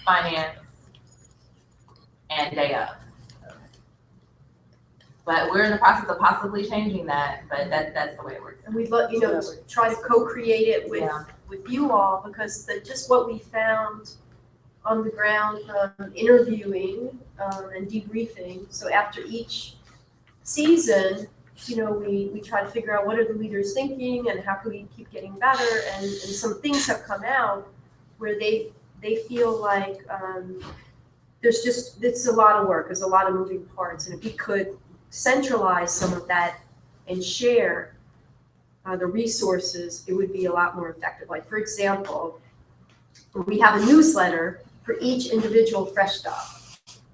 Finance and day of. But we're in the process of possibly changing that, but that's the way it works. And we'd love, try to co-create it with you all, because just what we found on the ground from interviewing and debriefing. So after each season, we try to figure out what are the leaders thinking and how can we keep getting better. And some things have come out where they feel like it's a lot of work, there's a lot of moving parts. And if we could centralize some of that and share the resources, it would be a lot more effective. Like, for example, we have a newsletter for each individual Fresh Stop,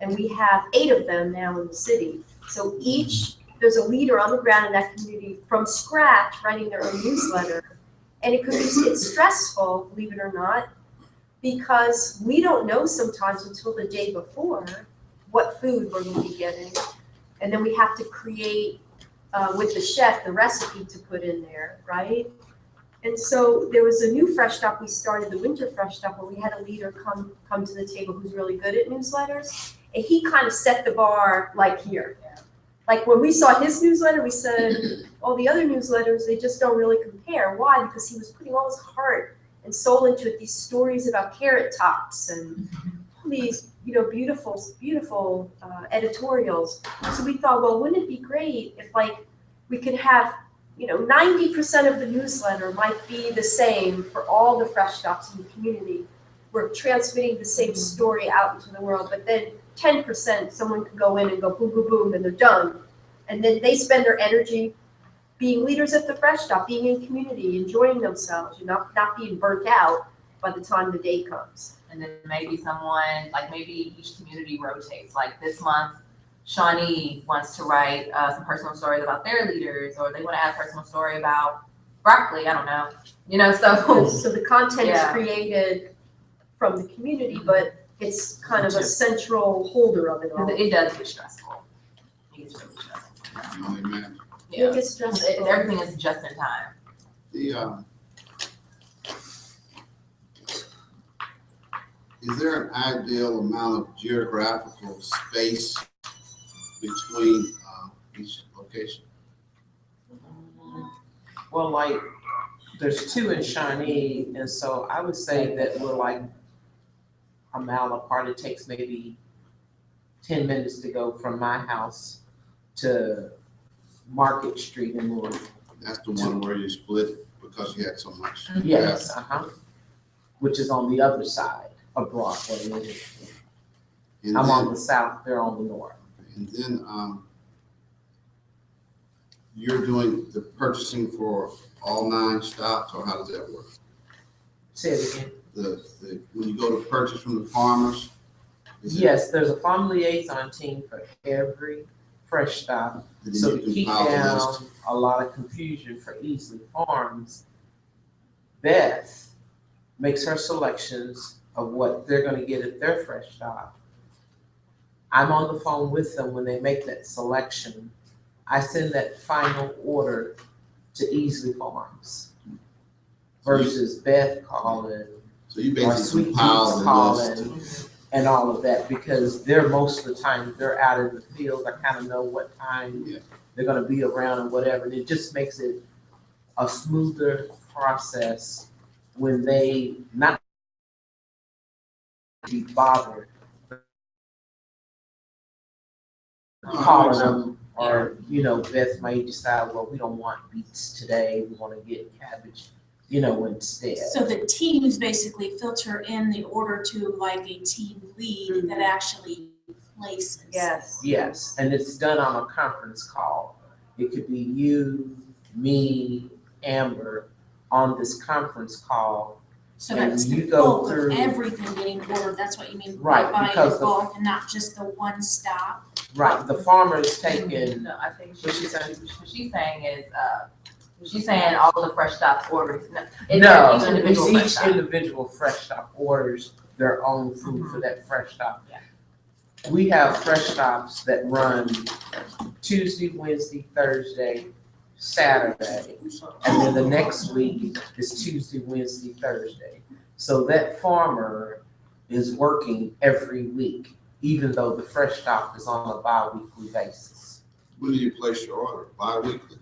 and we have 8 of them now in the city. So there's a leader on the ground in that community from scratch writing their own newsletter. And it's stressful, believe it or not, because we don't know sometimes until the day before what food we're going to be getting. And then we have to create with the chef the recipe to put in there, right? And so there was a new Fresh Stop we started, the Winter Fresh Stop, where we had a leader come to the table who's really good at newsletters. And he kind of set the bar like here. Like when we saw his newsletter, we said, all the other newsletters, they just don't really compare. Why? Because he was putting all his heart and soul into it, these stories about carrot tops and all these, beautiful editorials. So we thought, well, wouldn't it be great if we could have 90% of the newsletter might be the same for all the Fresh Stops in the community. We're transmitting the same story out into the world, but then 10% someone could go in and go boom, boom, boom, and they're done. And then they spend their energy being leaders at the Fresh Stop, being in community, enjoying themselves, not being burnt out by the time the day comes. And then maybe maybe each community rotates. Like this month, Shawnee wants to write some personal stories about their leaders, or they want to add a personal story about broccoli. I don't know. So the content is created from the community, but it's kind of a central holder of it all. It does get stressful. It gets really stressful. Amen. Yeah. It gets stressful. Everything is just in time. Is there an ideal amount of geographical space between each location? Well, there's 2 in Shawnee, and so I would say that we're a mile apart. It takes maybe 10 minutes to go from my house to Market Street in Louisville. That's the one where you split because you had so much. Yes, which is on the other side of Broadway. I'm on the south, they're on the north. And then you're doing the purchasing for all 9 stops, or how does that work? Say it again. When you go to purchase from the farmers? Yes, there's a farm liaison team for every Fresh Stop. So to keep down a lot of confusion for Easley Farms, Beth makes her selections of what they're going to get at their Fresh Stop. I'm on the phone with them when they make that selection. I send that final order to Easley Farms versus Beth calling. So you or basically Sweet compile Pete's the calling list. And all of that, because they're most of the time they're out in the field. I kind of know what time they're going to be around and whatever. And it just makes it a smoother process when they not be bothered calling them, or Beth may decide, well, we don't want beets today, we want to get cabbage, instead. So the teams basically filter in the order to a team lead that actually places. Yes, and it's done on a conference call. It could be you, me, Amber on this conference call. So that's the you go bulk through of everything getting ordered. That's what you mean Right, by because the- bulk and not just the one stop. Right, the farmer's taking. No, I think what she's saying is she's saying all of the Fresh Stop orders. No, each individual Fresh each Stop. individual Fresh Stop orders their own food for that Fresh Stop. We have Fresh Stops that run Tuesday, Wednesday, Thursday, Saturday, and then the next week is Tuesday, Wednesday, Thursday. So that farmer is working every week, even though the Fresh Stop is on a bi-weekly basis. When do you place your order? Bi-weekly?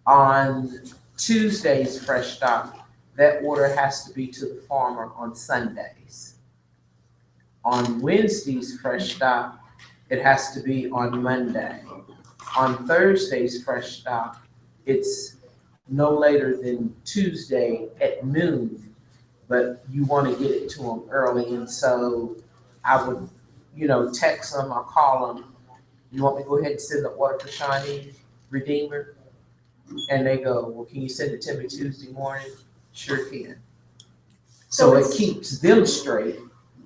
On Tuesdays, fresh stock, that order has to be to the farmer on Sundays. On Wednesdays, fresh stock, it has to be on Monday. On Thursdays, fresh stock, it's no later than Tuesday at noon, but you want to get it to them early, and so I would, text them or call them. You want me to go ahead and send the order for Shawnee Redeemer? And they go, well, can you send it to me Tuesday morning? Sure can. So it keeps them straight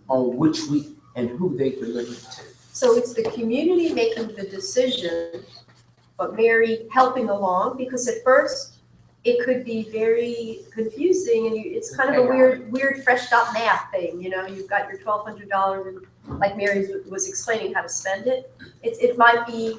on which week and who they deliver to. So it's the community making the decision, but Mary helping along, because at first it could be very confusing and it's kind of a weird fresh stop math thing, you've got your $1,200 and like Mary was explaining how to spend it. It might be,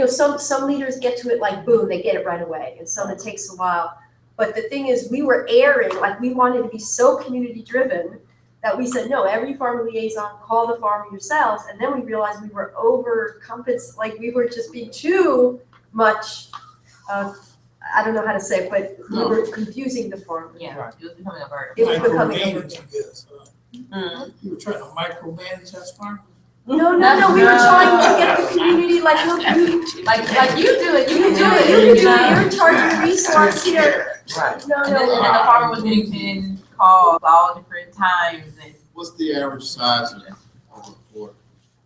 some leaders get to it like boom, they get it right away, and some it takes a while. But the thing is, we were erring, like we wanted to be so community driven that we said, no, every farmer liaison, call the farmer yourselves, and then we realized we were like we were just being too much, I don't know how to say it, but we were confusing the farmer. Yeah, it was becoming a burden. It was becoming a burden. You were trying to micromanage us, farm? No, we were trying to get the community, like, look, like you do it, you can do it. You can do it, you're in charge of resource here. Right. No, and then the farmer was getting 10 calls all different times. And what's the average size of an order?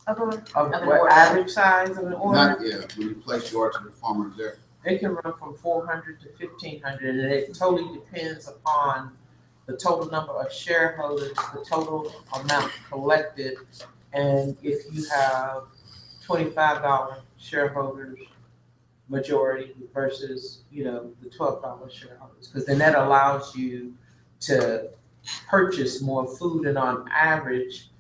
Of what average size of an order? Not, yeah, when you place your order to the farmer there. It can run from 400 to 1,500, and it totally depends upon the total number of shareholders, the total amount collected, and if you have $25 shareholders majority versus, the $12 shareholders, because then that allows you to purchase more food, and on average,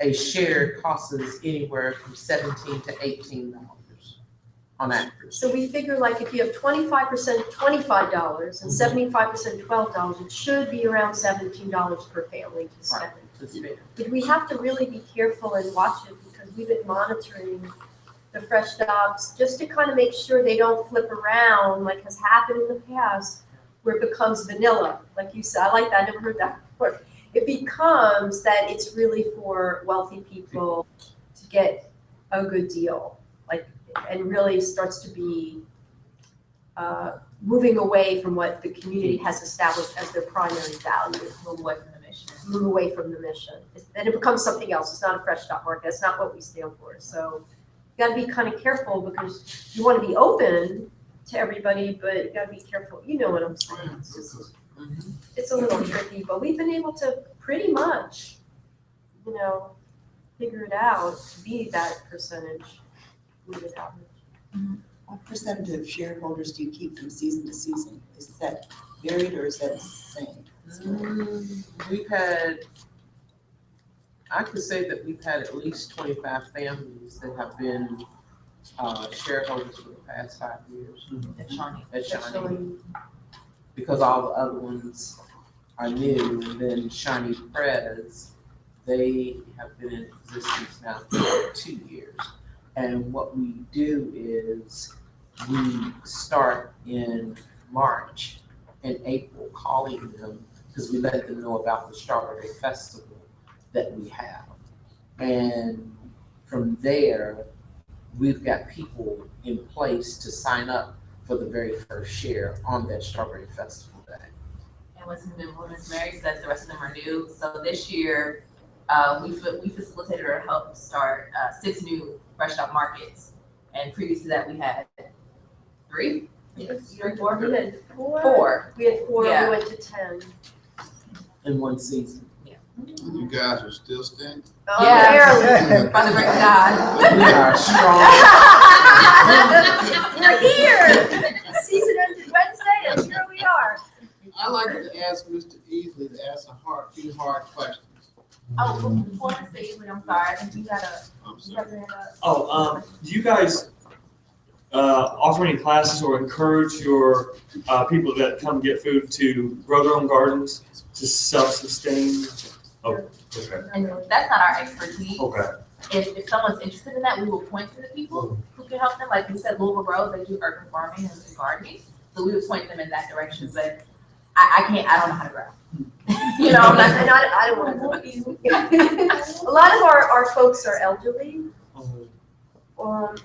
a share costs us anywhere from $17 to $18 on average. So we figure like if you have 25% $25 and 75% $12, it should be around $17 per family to spend. But we have to really be careful and watch it, because we've been monitoring the fresh stops just to kind of make sure they don't flip around like has happened in the past, where it becomes vanilla. Like you said, I like that, I never heard that before. It becomes that it's really for wealthy people to get a good deal, and really starts to be moving away from what the community has established as their primary value. Move away from the mission. Move away from the mission. Then it becomes something else. It's not a fresh stop market. That's not what we stand for. So you got to be kind of careful, because you want to be open to everybody, but you got to be careful. You know what I'm saying? It's a little tricky, but we've been able to pretty much, figure it out to be that percentage. What percentage of shareholders do you keep from season to season? Is that varied or is that the same? We've had, I could say that we've had at least 25 families that have been shareholders for the past 5 years. At Shawnee. Because all the other ones are new, and then Shawnee Prez, they have been in existence now for 2 years. And what we do is we start in March and April calling them, because we let them know about the Strawberry Festival that we have. And from there, we've got people in place to sign up for the very first share on that Strawberry Festival day. And what Ms. Mary says, the rest of them are new. So this year, we facilitated or helped start 6 new fresh stop markets, and previous to that we had 3. Yes. 3, 4. We had 4. 4. We had 4. Yeah. We went to 10 in one season. Yeah. You guys are still standing? Oh, yeah. By the grace of God. We are strong. We're here. Season ended Wednesday, and here we are. I like to ask Mr. Easley to ask a few hard questions. Oh, before Mr. Easley, I'm sorry. I think you got your hand up. Do you guys offer any classes or encourage your people that come get food to grow their own gardens, to self-sustain? Oh, okay. And that's not our expertise. Okay. if someone's interested in that, we will point to the people who can help them. Like you said, Louisville Grows, they do urban farming and gardening. So we would point them in that direction, but I don't know how to grow. You know, I'm not, And I don't want to do it. A lot of our folks are elderly, or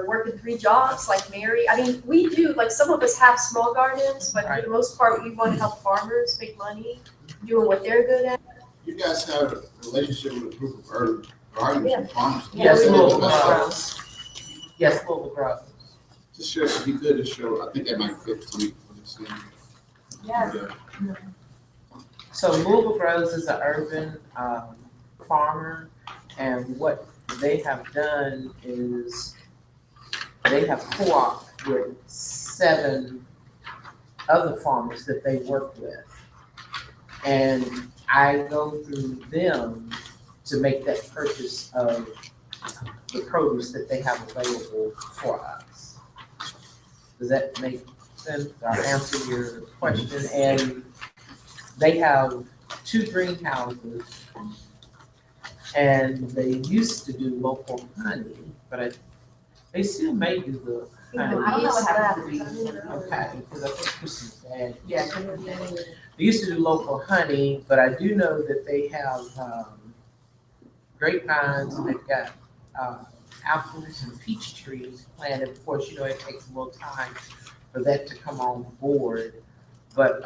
working 3 jobs like Mary. I mean, we do, like some of us have small gardens, but for the most part, we want to help farmers make money doing what they're good at. You guys have a relationship with a group of urban gardeners and farmers? Yes, Louisville Grows. Yes, Louisville Grows. Just show, it'd be good to show, I think that might fit for me for this thing. Yeah. So Louisville Grows is an urban farmer, and what they have done is they have co-opted with 7 other farmers that they work with. And I go through them to make that purchase of the produce that they have available for us. Does that make sense? I'll answer your question. And they have 2 greenhouses, and they used to do local honey, but they still may do the honey. I don't know what happened to these. Okay, because I think this is bad. Yeah. They used to do local honey, but I do know that they have grapevines, and they've got apples and peach trees planted. Of course, you know, it takes a little time for that to come on board, but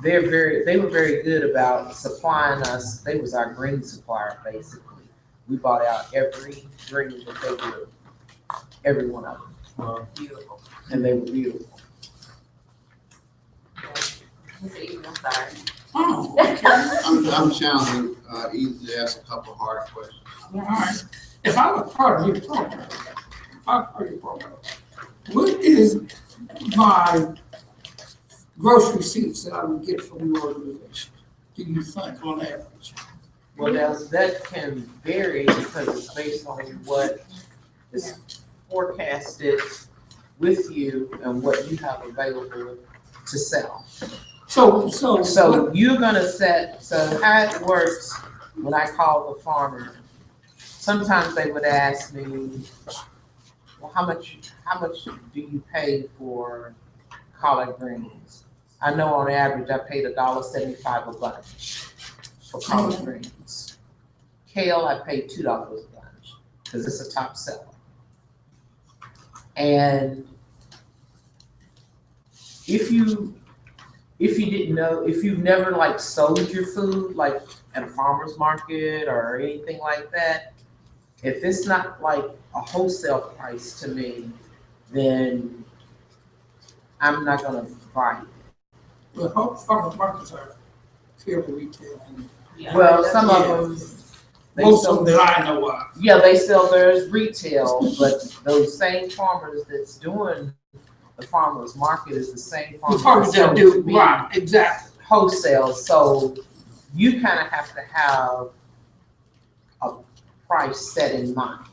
they were very good about supplying us. They was our green supplier, basically. We bought out every green that they grew, every one of them. Wow. Beautiful, and they were beautiful. I'm sorry. Oh, I'm challenging, easy to ask a couple hard questions. All right. If I was part of your program, what is my gross receipts that I would get from your organization, do you think, on average? Well, now that can vary because it's based on what is forecasted with you and what you have available to sell. So you're gonna set, so how it works when I call the farmer, sometimes they would ask me, well, how much do you pay for collard greens? I know on average I paid $1.75 a bunch for collard greens. Kale, I paid $2 a bunch because it's a top seller. And if you didn't know, if you've never like sold your food like at a farmer's market or anything like that, if it's not like a wholesale price to me, then I'm not gonna buy it. Well, farmers markets are fairly retail. Well, some of them. Most of them that I know of. Yeah, they sell theirs retail, but those same farmers that's doing the farmer's market is the same farmers that do, right, exactly. Wholesale, so you kind of have to have a price set in mind.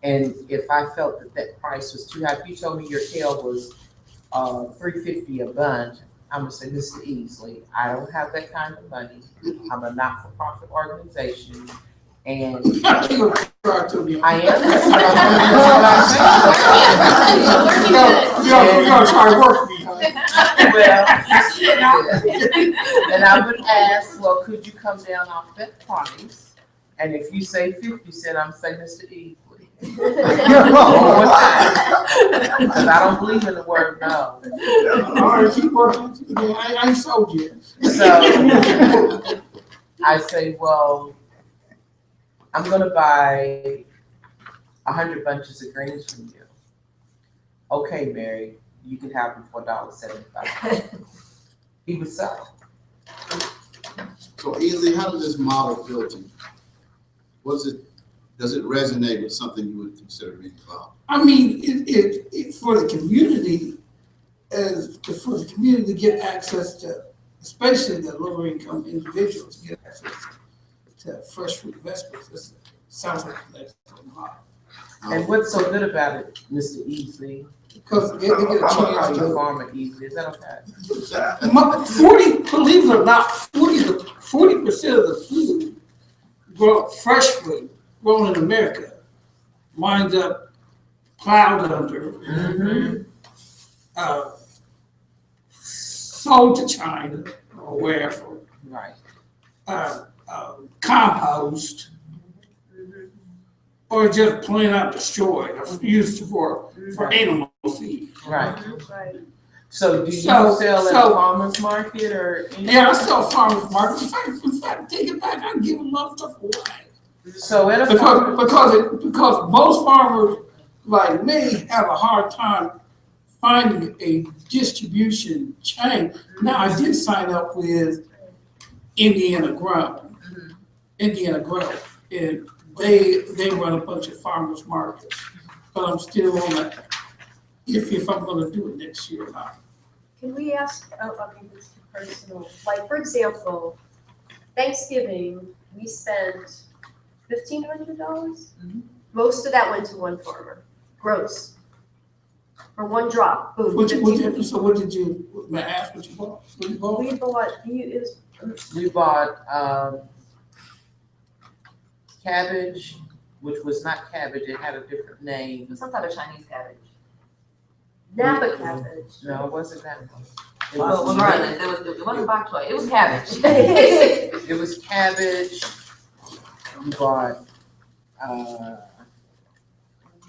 And if I felt that that price was too high, if you told me your kale was $3.50 a bunch, I'm gonna say, Mr. Easley, I don't have that kind of money. I'm a not-for-profit organization, and I am. You're gonna try to work me. Well, and I would ask, well, could you come down off that price? And if you say 50 cents, I'm saying, Mr. Easley. Because I don't believe in the word no. All right, keep working. I ain't sold yet. So I say, well, I'm gonna buy 100 bunches of greens from you. Okay, Mary, you can have them for $1.75. He would sell. So Easley, how does this model feel to you? Does it resonate with something you would consider being involved? I mean, it for the community, for the community to get access to, especially the lower income individuals, get access to fresh fruit and vegetables. This sounds like that's a lot. And what's so good about it, Mr. Easley? Because they get a chance to farmer Easley. Is that okay? 40, believe it or not, 40% of the food fresh fruit grown in America winds up plowed under, sold to China or wherever, Right. compost, or just plain out destroyed or used for animal feed. Right. Right. So do you So- sell at a so- farmer's market or? Yeah, I sell farmers market. In fact, take it back. I give a lot of stuff away. So at a farmer. Because most farmers like me have a hard time finding a distribution chain. Now, I did sign up with Indiana Grow, and they run a bunch of farmers markets. But I'm still on that, if I'm gonna do it next year or not. Can we ask, I mean, this is personal, like, for example, Thanksgiving, we spent $1,500. Most of that went to one farmer, gross. For one drop, boom. So what did you, may I ask what you bought? What you bought? We bought, We bought cabbage, which was not cabbage, it had a different name. Some type of Chinese cabbage. Napa cabbage. No, it wasn't that. Well, regardless, it wasn't bok choy, it was cabbage. It was cabbage. We bought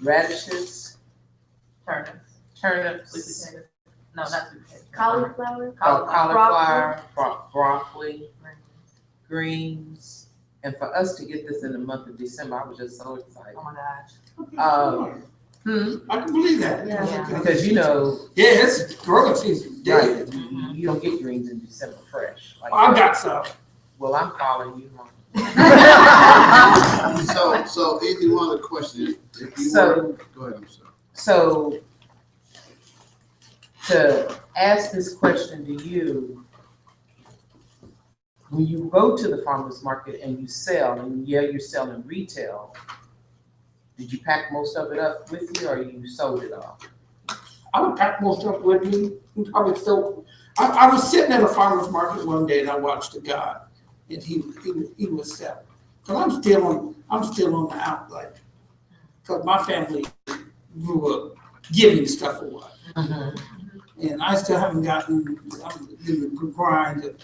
radishes, turnips. Sweet potato. No, not sweet potato. Cauliflower. Cauliflower, broccoli, greens. And for us to get this in the month of December, I was just so excited. Oh my gosh. I can believe that. Yeah. Because you know. Yeah, it's growing season. Right, you don't get greens in December fresh. Like I got some. Well, I'm calling you. So, Andy, one other question. If you So- were, go ahead, I'm sorry. So, to ask this question to you, when you go to the farmer's market and you sell, and yeah, you're selling retail, did you pack most of it up with you or you sold it all? I would pack most stuff with me. I would still. I was sitting at a farmer's market one day and I watched a guy, and he was selling. Cause I'm still on the outlet. Cause my family grew up giving stuff away, and I still haven't gotten. I'm in the grind of,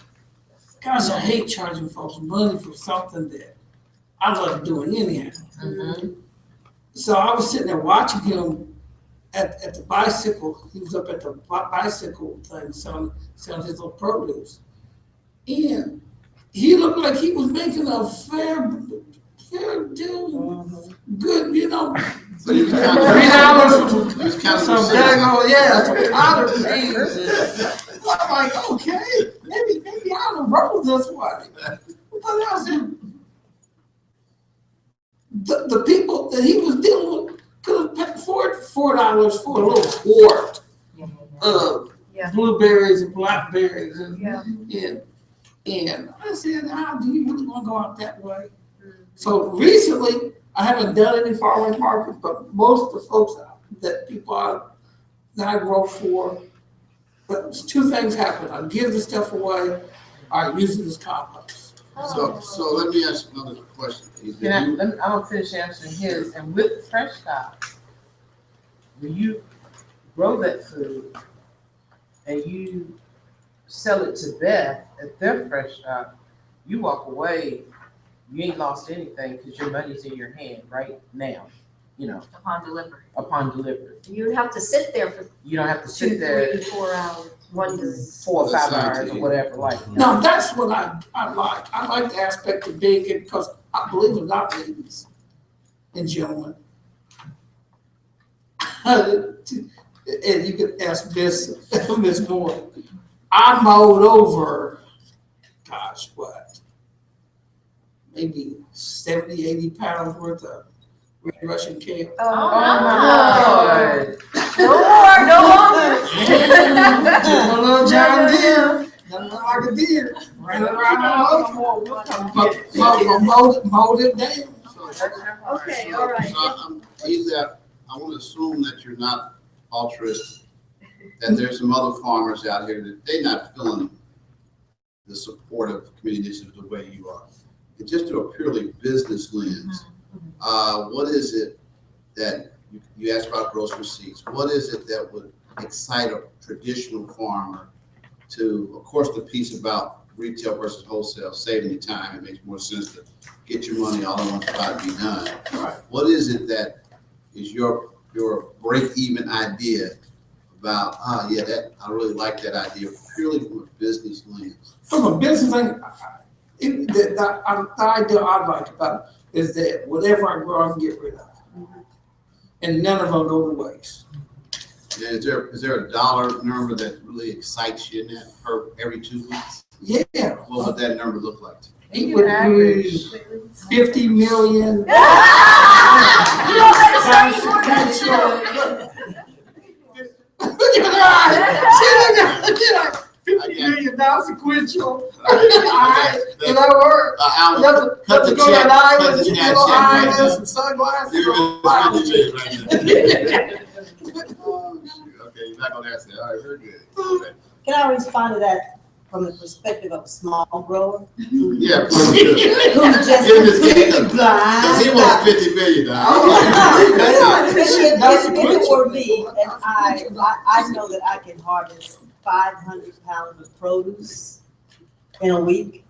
gosh, I hate charging folks money for something that I love doing anyhow. So I was sitting there watching him at the bicycle. He was up at the bicycle thing selling his little produce. And he looked like he was making a fair deal, good, you know. So you was $3 counting some some daggone, yeah, some collard greens. I'm like, okay, maybe I'll roll this way. But I said, the people that he was dealing with could have paid $4 for a little quart of blueberries and blackberries and I said, do you really want to go out that way? So recently, I haven't done any farmers markets, but most of the folks that I grow for, but two things happen. I give the stuff away, I use it as compost. So let me ask another question. I'll finish answering his. And with Fresh Stop, when you grow that food and you sell it to Beth at their Fresh Stop, you walk away, you ain't lost anything because your money's in your hand right now, you know. Upon delivery. Upon delivery. You don't have to sit there for You don't have to sit 2, there 3, 4 hours wondering. 4 or 5 hours or whatever, like. Now, that's what I like. I like the aspect of being it because I believe it or not, ladies and gentlemen. And you can ask Miss Moore. I mowed over, gosh, what? Maybe 70, 80 pounds worth of Red Russian kale. Oh, my Lord. No more. Just a little John Deere. Nothing like a deer. Ran around the house. Mowed it down. Okay, all right. I want to assume that you're not altruistic, that there's some other farmers out here that they're not feeling the support of community initiatives the way you are. just through a purely business lens, what is it that you asked about gross receipts? What is it that would excite a traditional farmer to, of course, the piece about retail versus wholesale, saving you time, it makes more sense to get your money all in one spot and be done. Right. What is it that is your break-even idea about, yeah, that I really like that idea purely from a business lens? From a business lens, the idea I like about it is that whatever I grow, I can get rid of. And none of them go to waste. And is there a dollar number that really excites you in that per every 2 weeks? Yeah. What would that number look like? It would be 50 million. You don't have to say $50 million sequential. All right, and I work. Cut the check right now. Some sunglasses. Okay, you're not gonna ask that. All right, very good. Okay. Can I respond to that from the perspective of a small grower? Yeah. Who just Because he wants $50 million. If it were me, and I know that I can harvest 500 pounds of produce in a week,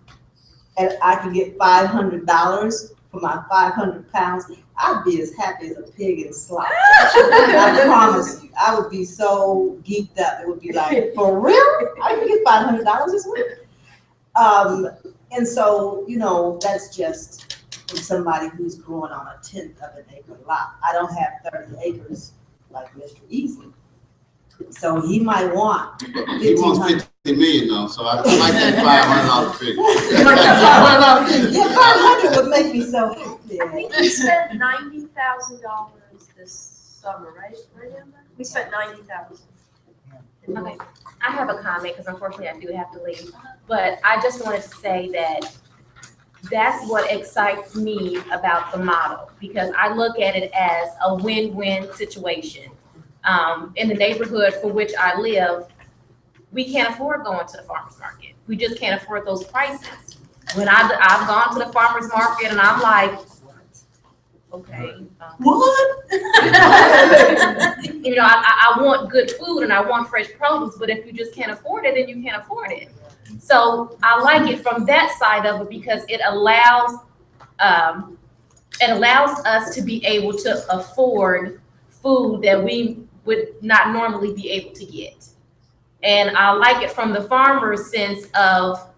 and I can get $500 for my 500 pounds, I'd be as happy as a pig in slop. I promise you, I would be so geeked up. It would be like, for real? I can get $500 this week? And so, you know, that's just from somebody who's growing on 1/10 of an acre lot. I don't have 30 acres like Mr. Easley. So he might want He wants $50 million though, so I like that $500 figure. Yeah, 500 would make me so happy. I think we spent $90,000 this summer, right? We spent $90,000. Okay, I have a comment because unfortunately I do have to leave, but I just wanted to say that that's what excites me about the model, because I look at it as a win-win situation. In the neighborhood for which I live, we can't afford going to the farmer's market. We just can't afford those prices. When I've gone to the farmer's market and I'm like, okay. What? You know, I want good food and I want fresh produce, but if you just can't afford it, then you can't afford it. So I like it from that side of it because it allows us to be able to afford food that we would not normally be able to get. And I like it from the farmer's sense of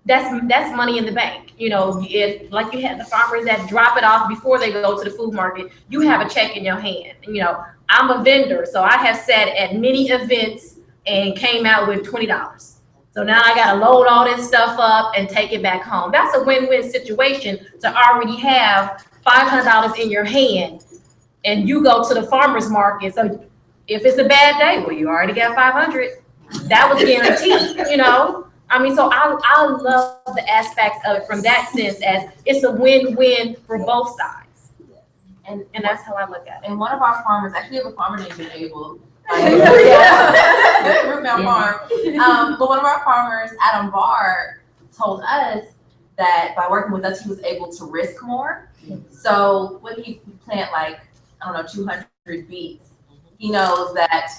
that's money in the bank. You know, if like you had the farmers that drop it off before they go to the food market, you have a check in your hand. You know, I'm a vendor, so I have sat at many events and came out with $20. So now I got to load all this stuff up and take it back home. That's a win-win situation to already have $500 in your hand, and you go to the farmer's market. So if it's a bad day, well, you already got 500. That was guaranteed, you know. I mean, so I love the aspects of it from that sense, as it's a win-win for both sides. And that's how I look at it. And one of our farmers, actually have a farmer named Abel. Farm. But one of our farmers, Adam Barr, told us that by working with us, he was able to risk more. So when he plant like, I don't know, 200 beets, he knows that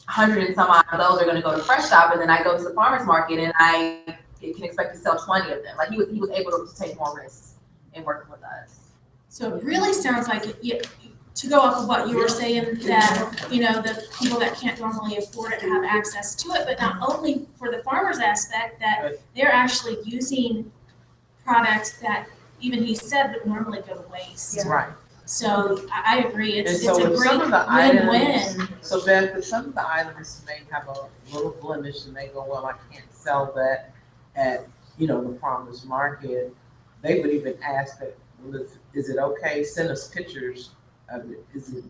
100 and some odd of those are going to go to Fresh Shop, and then I go to the farmer's market and I can expect to sell 20 of them. Like he was able to take more risks in working with us. So it really sounds like, to go off of what you were saying, that, you know, the people that can't normally afford it have access to it, but not only for the farmer's aspect, that they're actually using products that even he said would normally go to waste. Yeah. Right. So I agree, it's so a great win-win. So Beth, some of the items may have a little blemish and they go, well, I can't sell that at, you know, the farmer's market. They would even ask that, well, is it okay? Send us pictures of it. Is it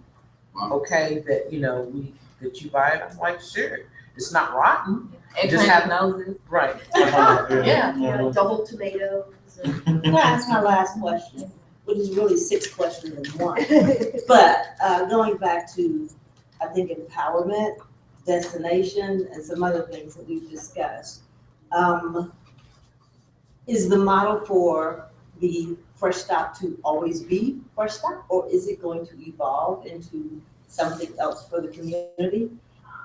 okay that, you know, that you buy it? I'm like, sure. It's not rotten. It just have noses. Right. Yeah, double tomatoes. Can I ask my last question, which is really 6 questions in one? But going back to, I think, empowerment, destination, and some other things that we've discussed. is the model for the Fresh Stop to always be Fresh Stop, or is it going to evolve into something else for the community?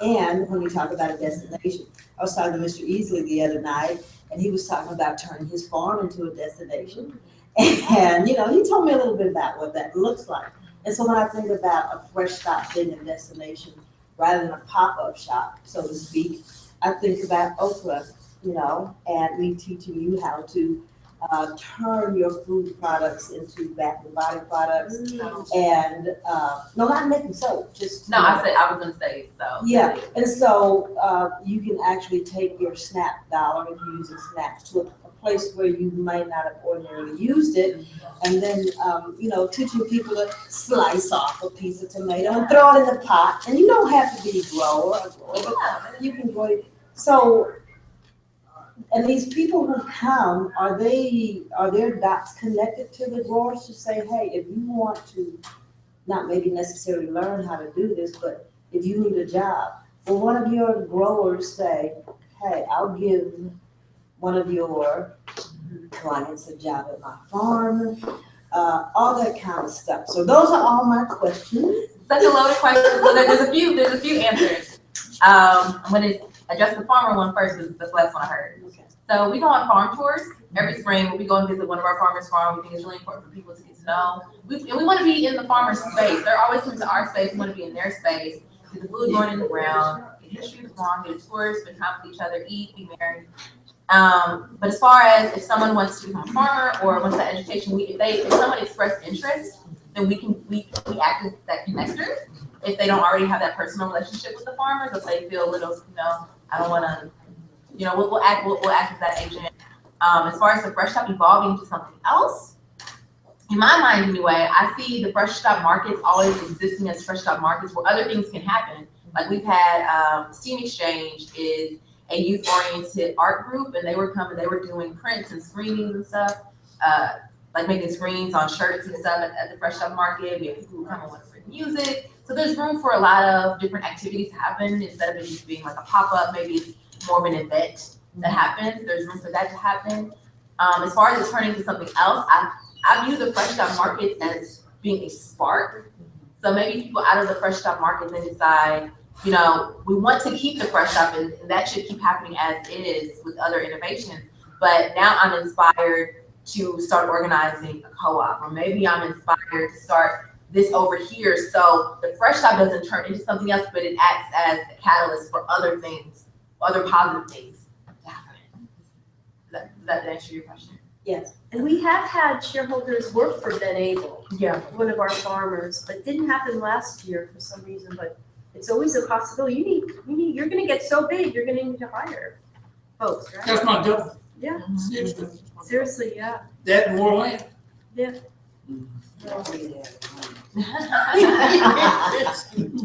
And when we talk about a destination, I was talking to Mr. Easley the other night, and he was talking about turning his farm into a destination. And, he told me a little bit about what that looks like. And so when I think about a Fresh Stop being a destination rather than a pop-up shop, so to speak, I think about Oprah, and me teaching you how to turn your food products into bath and body products. And, no, not making soap, just. No, I was gonna say so. Yeah, and so you can actually take your SNAP dollar, if you're using SNAP, to a place where you might not have ordinarily used it. And then, teaching people to slice off a piece of tomato and throw it in the pot. And you don't have to be a grower, but you can grow it. So, and these people who come, are their dots connected to the growers to say, hey, if you want to not maybe necessarily learn how to do this, but if you need a job, will one of your growers say, hey, I'll give one of your clients a job at my farm, all that kind of stuff. So those are all my questions. Such a loaded question. So there's a few answers. I'm gonna address the farmer one first because that's the last one I heard. Okay. So we go on farm tours every spring. We go and visit one of our farmers' farm. We think it's really important for people to get to know. And we want to be in the farmer's space. They're always coming to our space. We want to be in their space. Get the food going in the ground. Get history of the farm. Get tours. Spend time with each other. Eat. Be merry. But as far as if someone wants to become a farmer or wants that education, if someone expressed interest, then we act as that connector. If they don't already have that personal relationship with the farmers, if they feel a little, I don't want to, we'll act as that agent. As far as the Fresh Stop evolving to something else, in my mind anyway, I see the Fresh Stop markets always existing as Fresh Stop markets where other things can happen. Like we've had Steam Exchange is a youth-oriented art group, and they were doing prints and screenings and stuff, like making screens on shirts and stuff at the Fresh Stop market. We have people who come and want to bring music. So there's room for a lot of different activities to happen instead of it just being like a pop-up. Maybe it's more of an event that happens. There's room for that to happen. As far as it turning to something else, I view the Fresh Stop market as being a spark. So maybe people out of the Fresh Stop market then decide, we want to keep the Fresh Stop, and that should keep happening as is with other innovations. But now I'm inspired to start organizing a co-op, or maybe I'm inspired to start this over here. So the Fresh Stop doesn't turn into something else, but it acts as a catalyst for other things, other positive things to happen. Does that answer your question? Yes, and we have had shareholders work for Ben Able. Yeah. One of our farmers, but it didn't happen last year for some reason, but it's always a possibility. You're gonna get so big, you're gonna need to hire folks, right? That's my goal. Yeah, Seriously. seriously, yeah. That and more land. Yeah.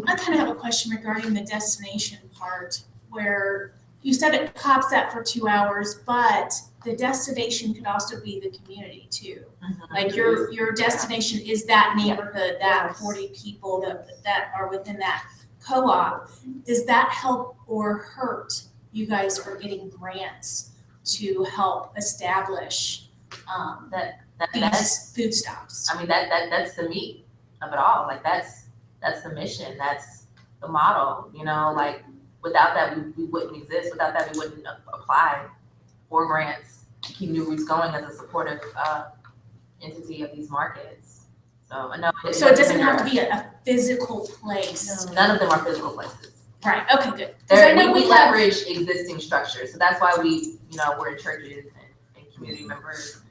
I kind of have a question regarding the destination part, where you said it pops that for 2 hours, but the destination could also be the community too. Like your destination is that neighborhood, that 40 people that are within that co-op. Does that help or hurt you guys for getting grants to help establish these food stops? I mean, that's the meat of it all. Like that's the mission. That's the model. Like without that, we wouldn't exist. Without that, we wouldn't apply for grants to keep New Roots going as a supportive entity of these markets. So no. So it doesn't have to be a physical place. None of them are physical places. Right. Okay. Good. Because I know we leverage existing structures, so that's why we're in churches and community members.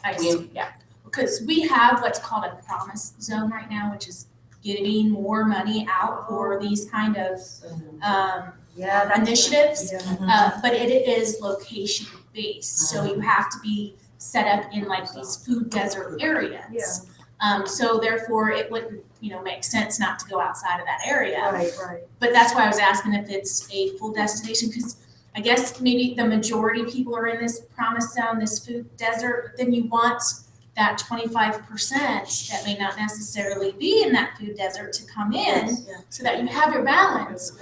I see. Yeah. Because we have what's called a promise zone right now, which is getting more money out for these kind of initiatives. But it is location based, so you have to be set up in like these food desert areas. So therefore, it wouldn't make sense not to go outside of that area. Right. But that's why I was asking if it's a full destination, because I guess maybe the majority of people are in this promise zone, this food desert, but then you want that 25% that may not necessarily be in that food desert to come in so that you have your balance.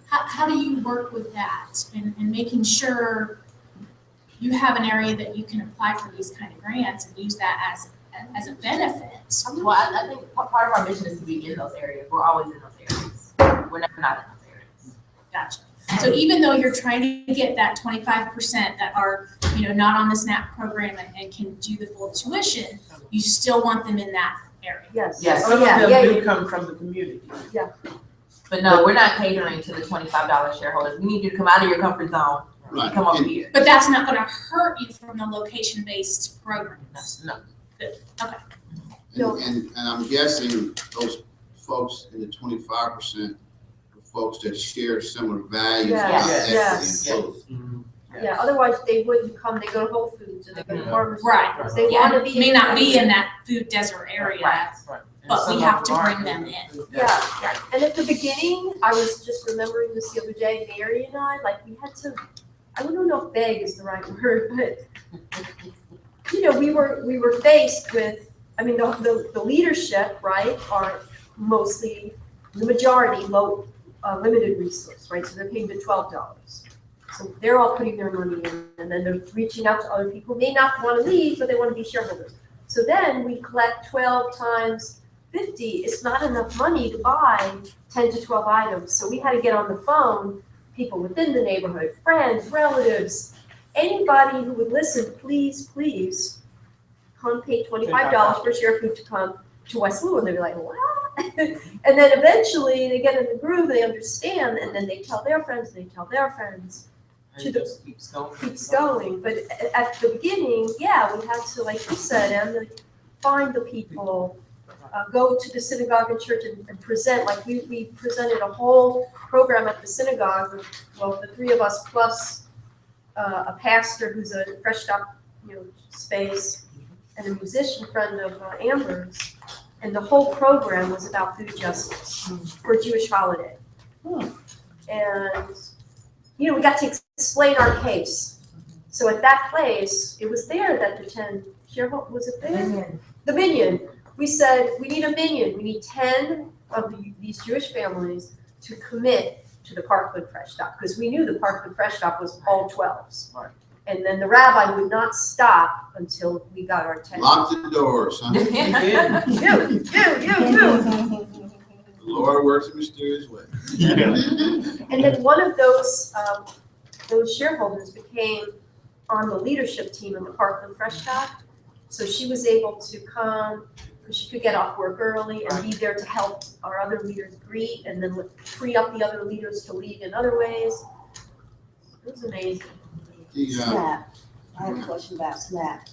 How do you work with that and making sure, you have an area that you can apply for these kind of grants and use that as a benefit. Well, I think part of our mission is to be in those areas. We're always in those areas. We're never not in those areas. Gotcha. So even though you're trying to get that 25% that are, not on the SNAP program and can do the full tuition, you still want them in that area. Yes. Yes, Oh, some yeah, of yeah, them do yeah. come from the community. Yeah. But no, we're not catering to the $25 shareholders. We need you to come out of your comfort zone Right. and come over here. But that's not gonna hurt you from the location-based programs. No. Good, okay. And I'm guessing those folks in the 25% are folks that share similar values. Yes, about yes. equity and food. Yeah, otherwise they wouldn't come, they go to Whole Foods and they go to farmers Right. markets. They Yeah, wanna be. may in not the be in area. that food desert area, Right. but Some we of have to them bring aren't. them in. Yeah, and at the beginning, I was just remembering this the other day, Mary and I, like, we had to, I don't know if beg is the right word, but, we were faced with, the leadership, right, are mostly, the majority, low, limited resource, right, so they're paying the $12. So they're all putting their money in, and then they're reaching out to other people who may not want to leave, but they want to be shareholders. So then we collect 12 times 50. It's not enough money to buy 10 to 12 items. So we had to get on the phone, people within the neighborhood, friends, relatives, anybody who would listen, please, come pay $25 for share food to come to West Lou. And they'd be like, what? And then eventually they get in the groove, they understand, and then they tell their friends, and they tell their friends. And it just keeps going. Keeps going, but at the beginning, yeah, we had to, like you said, Em, find the people, go to the synagogue and church and present, like we presented a whole program at the synagogue, well, the three of us plus a pastor who's a Fresh Stop, space, and a musician friend of Amber's, and the whole program was about food justice for a Jewish holiday. And, we got to explain our case. So at that place, it was there that the 10 shareholders, was it there? The minion. We said, we need a minion. We need 10 of these Jewish families to commit to the Parkland Fresh Stop, because we knew the Parkland Fresh Stop was all 12s. Right. And then the rabbi would not stop until we got our 10. Lock the doors, huh? You. The Lord works in mysterious ways. And then one of those shareholders became on the leadership team in the Parkland Fresh Stop. So she was able to come, because she could get off work early and be there to help our other leaders greet, and then free up the other leaders to lead in other ways. It was amazing. SNAP. I have a question about SNAP.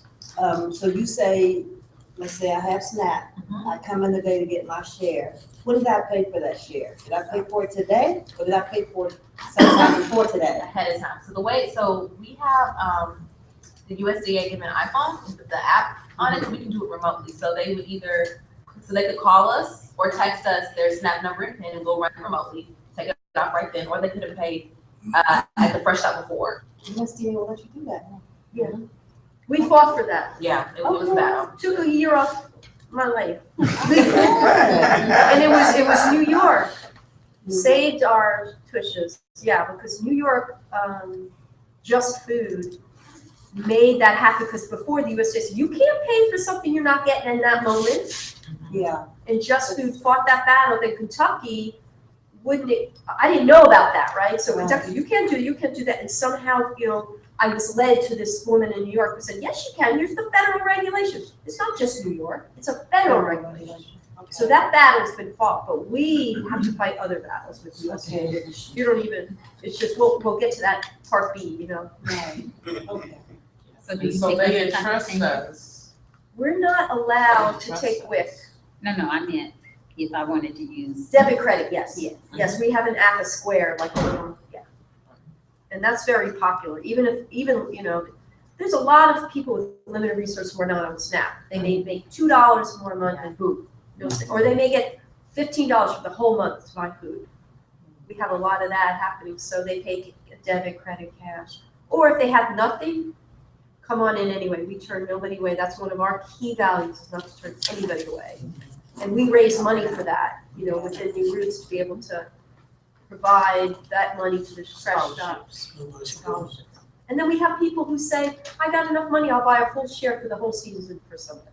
So you say, let's say I have SNAP. I come in the day to get my share. When did I pay for that share? Did I pay for it today, or did I pay for it sometime before today? Ahead of time. So we have the USDA given an iPhone with the app on it, so we can do it remotely. So they could call us or text us their SNAP number and PIN and go run it remotely, take it off right then, or they could have paid at the Fresh Stop before. USDA will let you do that. Yeah. We fought for that. Yeah, it was bad. Took a year off my life. And it was New York. Saved our tushes. Yeah, because New York, Just Food made that happen, because before the USDA said, you can't pay for something you're not getting in that moment. Yeah. And Just Food fought that battle. Then Kentucky I didn't know about that, right? So Kentucky, you can't do that. And somehow, I was led to this woman in New York who said, yes, you can. Here's the federal regulations. It's not just New York. It's a federal regulation. So that battle's been fought, but we have to fight other battles with USDA. You don't even, it's just, we'll get to that part B, Right. Okay. So they entrust us. We're not allowed to take WIC. No, I meant if I wanted to use. Debit credit, yes. Yes. Yes, we have an app, a Square, yeah. And that's very popular, even, there's a lot of people with limited resources who are not on SNAP. They may make $2 more a month and food. Or they may get $15 for the whole month to buy food. We have a lot of that happening, so they pay debit, credit, cash. Or if they have nothing, come on in anyway. We turn nobody away. That's one of our key values, is not to turn anybody away. And we raise money for that, within New Roots, to be able to provide that money to the Fresh Shops. And then we have people who say, I got enough money, I'll buy a full share for the whole season for somebody.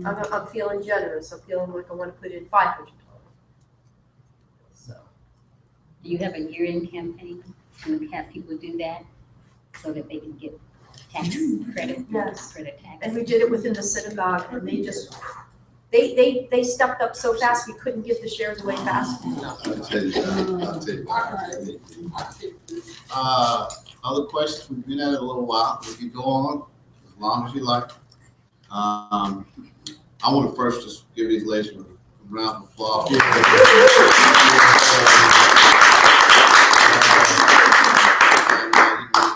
I'm feeling generous, I'm feeling like I want to put in $500. So. Do you have a year-end campaign to have people do that so that they can get tax credit? Yes. Credit tax. And we did it within the synagogue, and they just, they stepped up so fast, we couldn't give the shares away fast. I'll tell you. Other questions? We've been at it a little while. We can go on as long as you like. I want to first just give these ladies a round of applause. The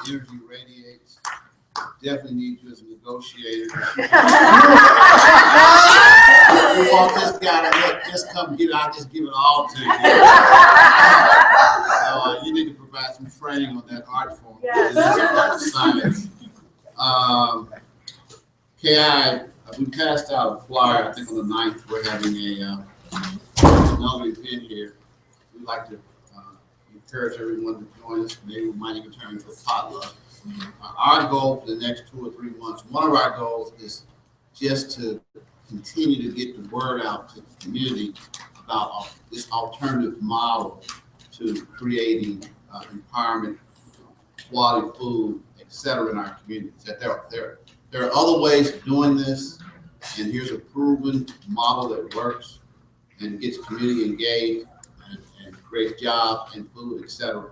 energy radiates. Definitely need you as a negotiator. We want this guy to just come get it. I'll just give it all to you. So you need to provide some training on that art form. Yes. Science. KI, we passed out a flyer, I think on the 9th, we're having another event here. We'd like to encourage everyone to join us. Maybe we might even turn into a potluck. Our goal for the next 2 or 3 months, one of our goals is just to continue to get the word out to the community about this alternative model to creating empowerment, quality food, et cetera, in our communities. That there are other ways of doing this, and here's a proven model that works and gets community engaged and creates jobs and food, et cetera.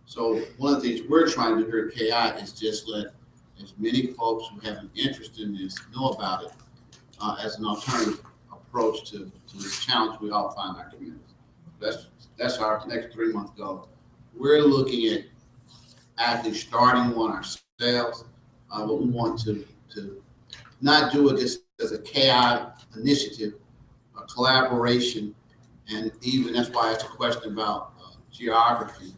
So one of the things we're trying to do here at KI is just let as many folks who have an interest in this know about it as an alternative approach to this challenge we all find in our communities. That's our next 3-month goal. We're looking at actually starting one ourselves, but we want to not do it just as a KI initiative, a collaboration, and even that's why it's a question about geography.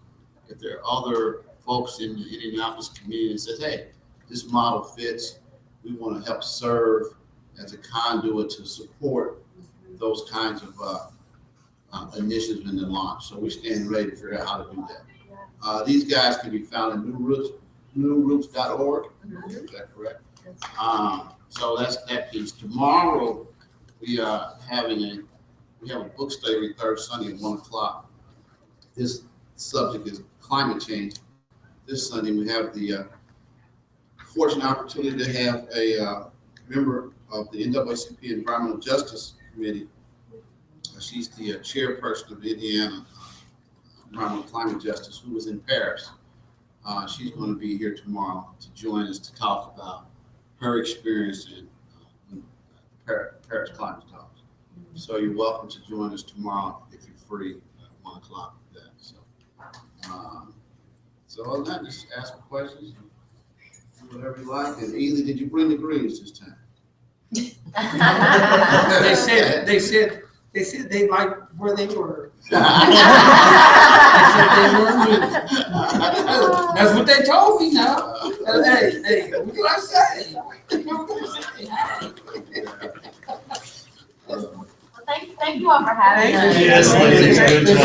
If there are other folks in the Indianapolis community that says, hey, this model fits, we want to help serve as a conduit to support those kinds of initiatives in the launch. So we stand ready to figure out how to do that. These guys can be found in newroots.org. Is that correct? So that's that piece. Tomorrow we are having a book study every third Sunday at 1 o'clock. This subject is climate change. This Sunday we have the fortunate opportunity to have a member of the NAACP Environmental Justice Committee. She's the chairperson of the Indiana Environmental Climate Justice, who was in Paris. She's going to be here tomorrow to join us to talk about her experience in Paris climate talks. So you're welcome to join us tomorrow if you're free at 1 o'clock for that. So other than that, just ask me questions, do whatever you like. And Ely, did you bring the greens this time? They said they liked where they were. That's what they told me now. Hey, what did I say? Well, thank you all for having us. Yes, ladies, good job.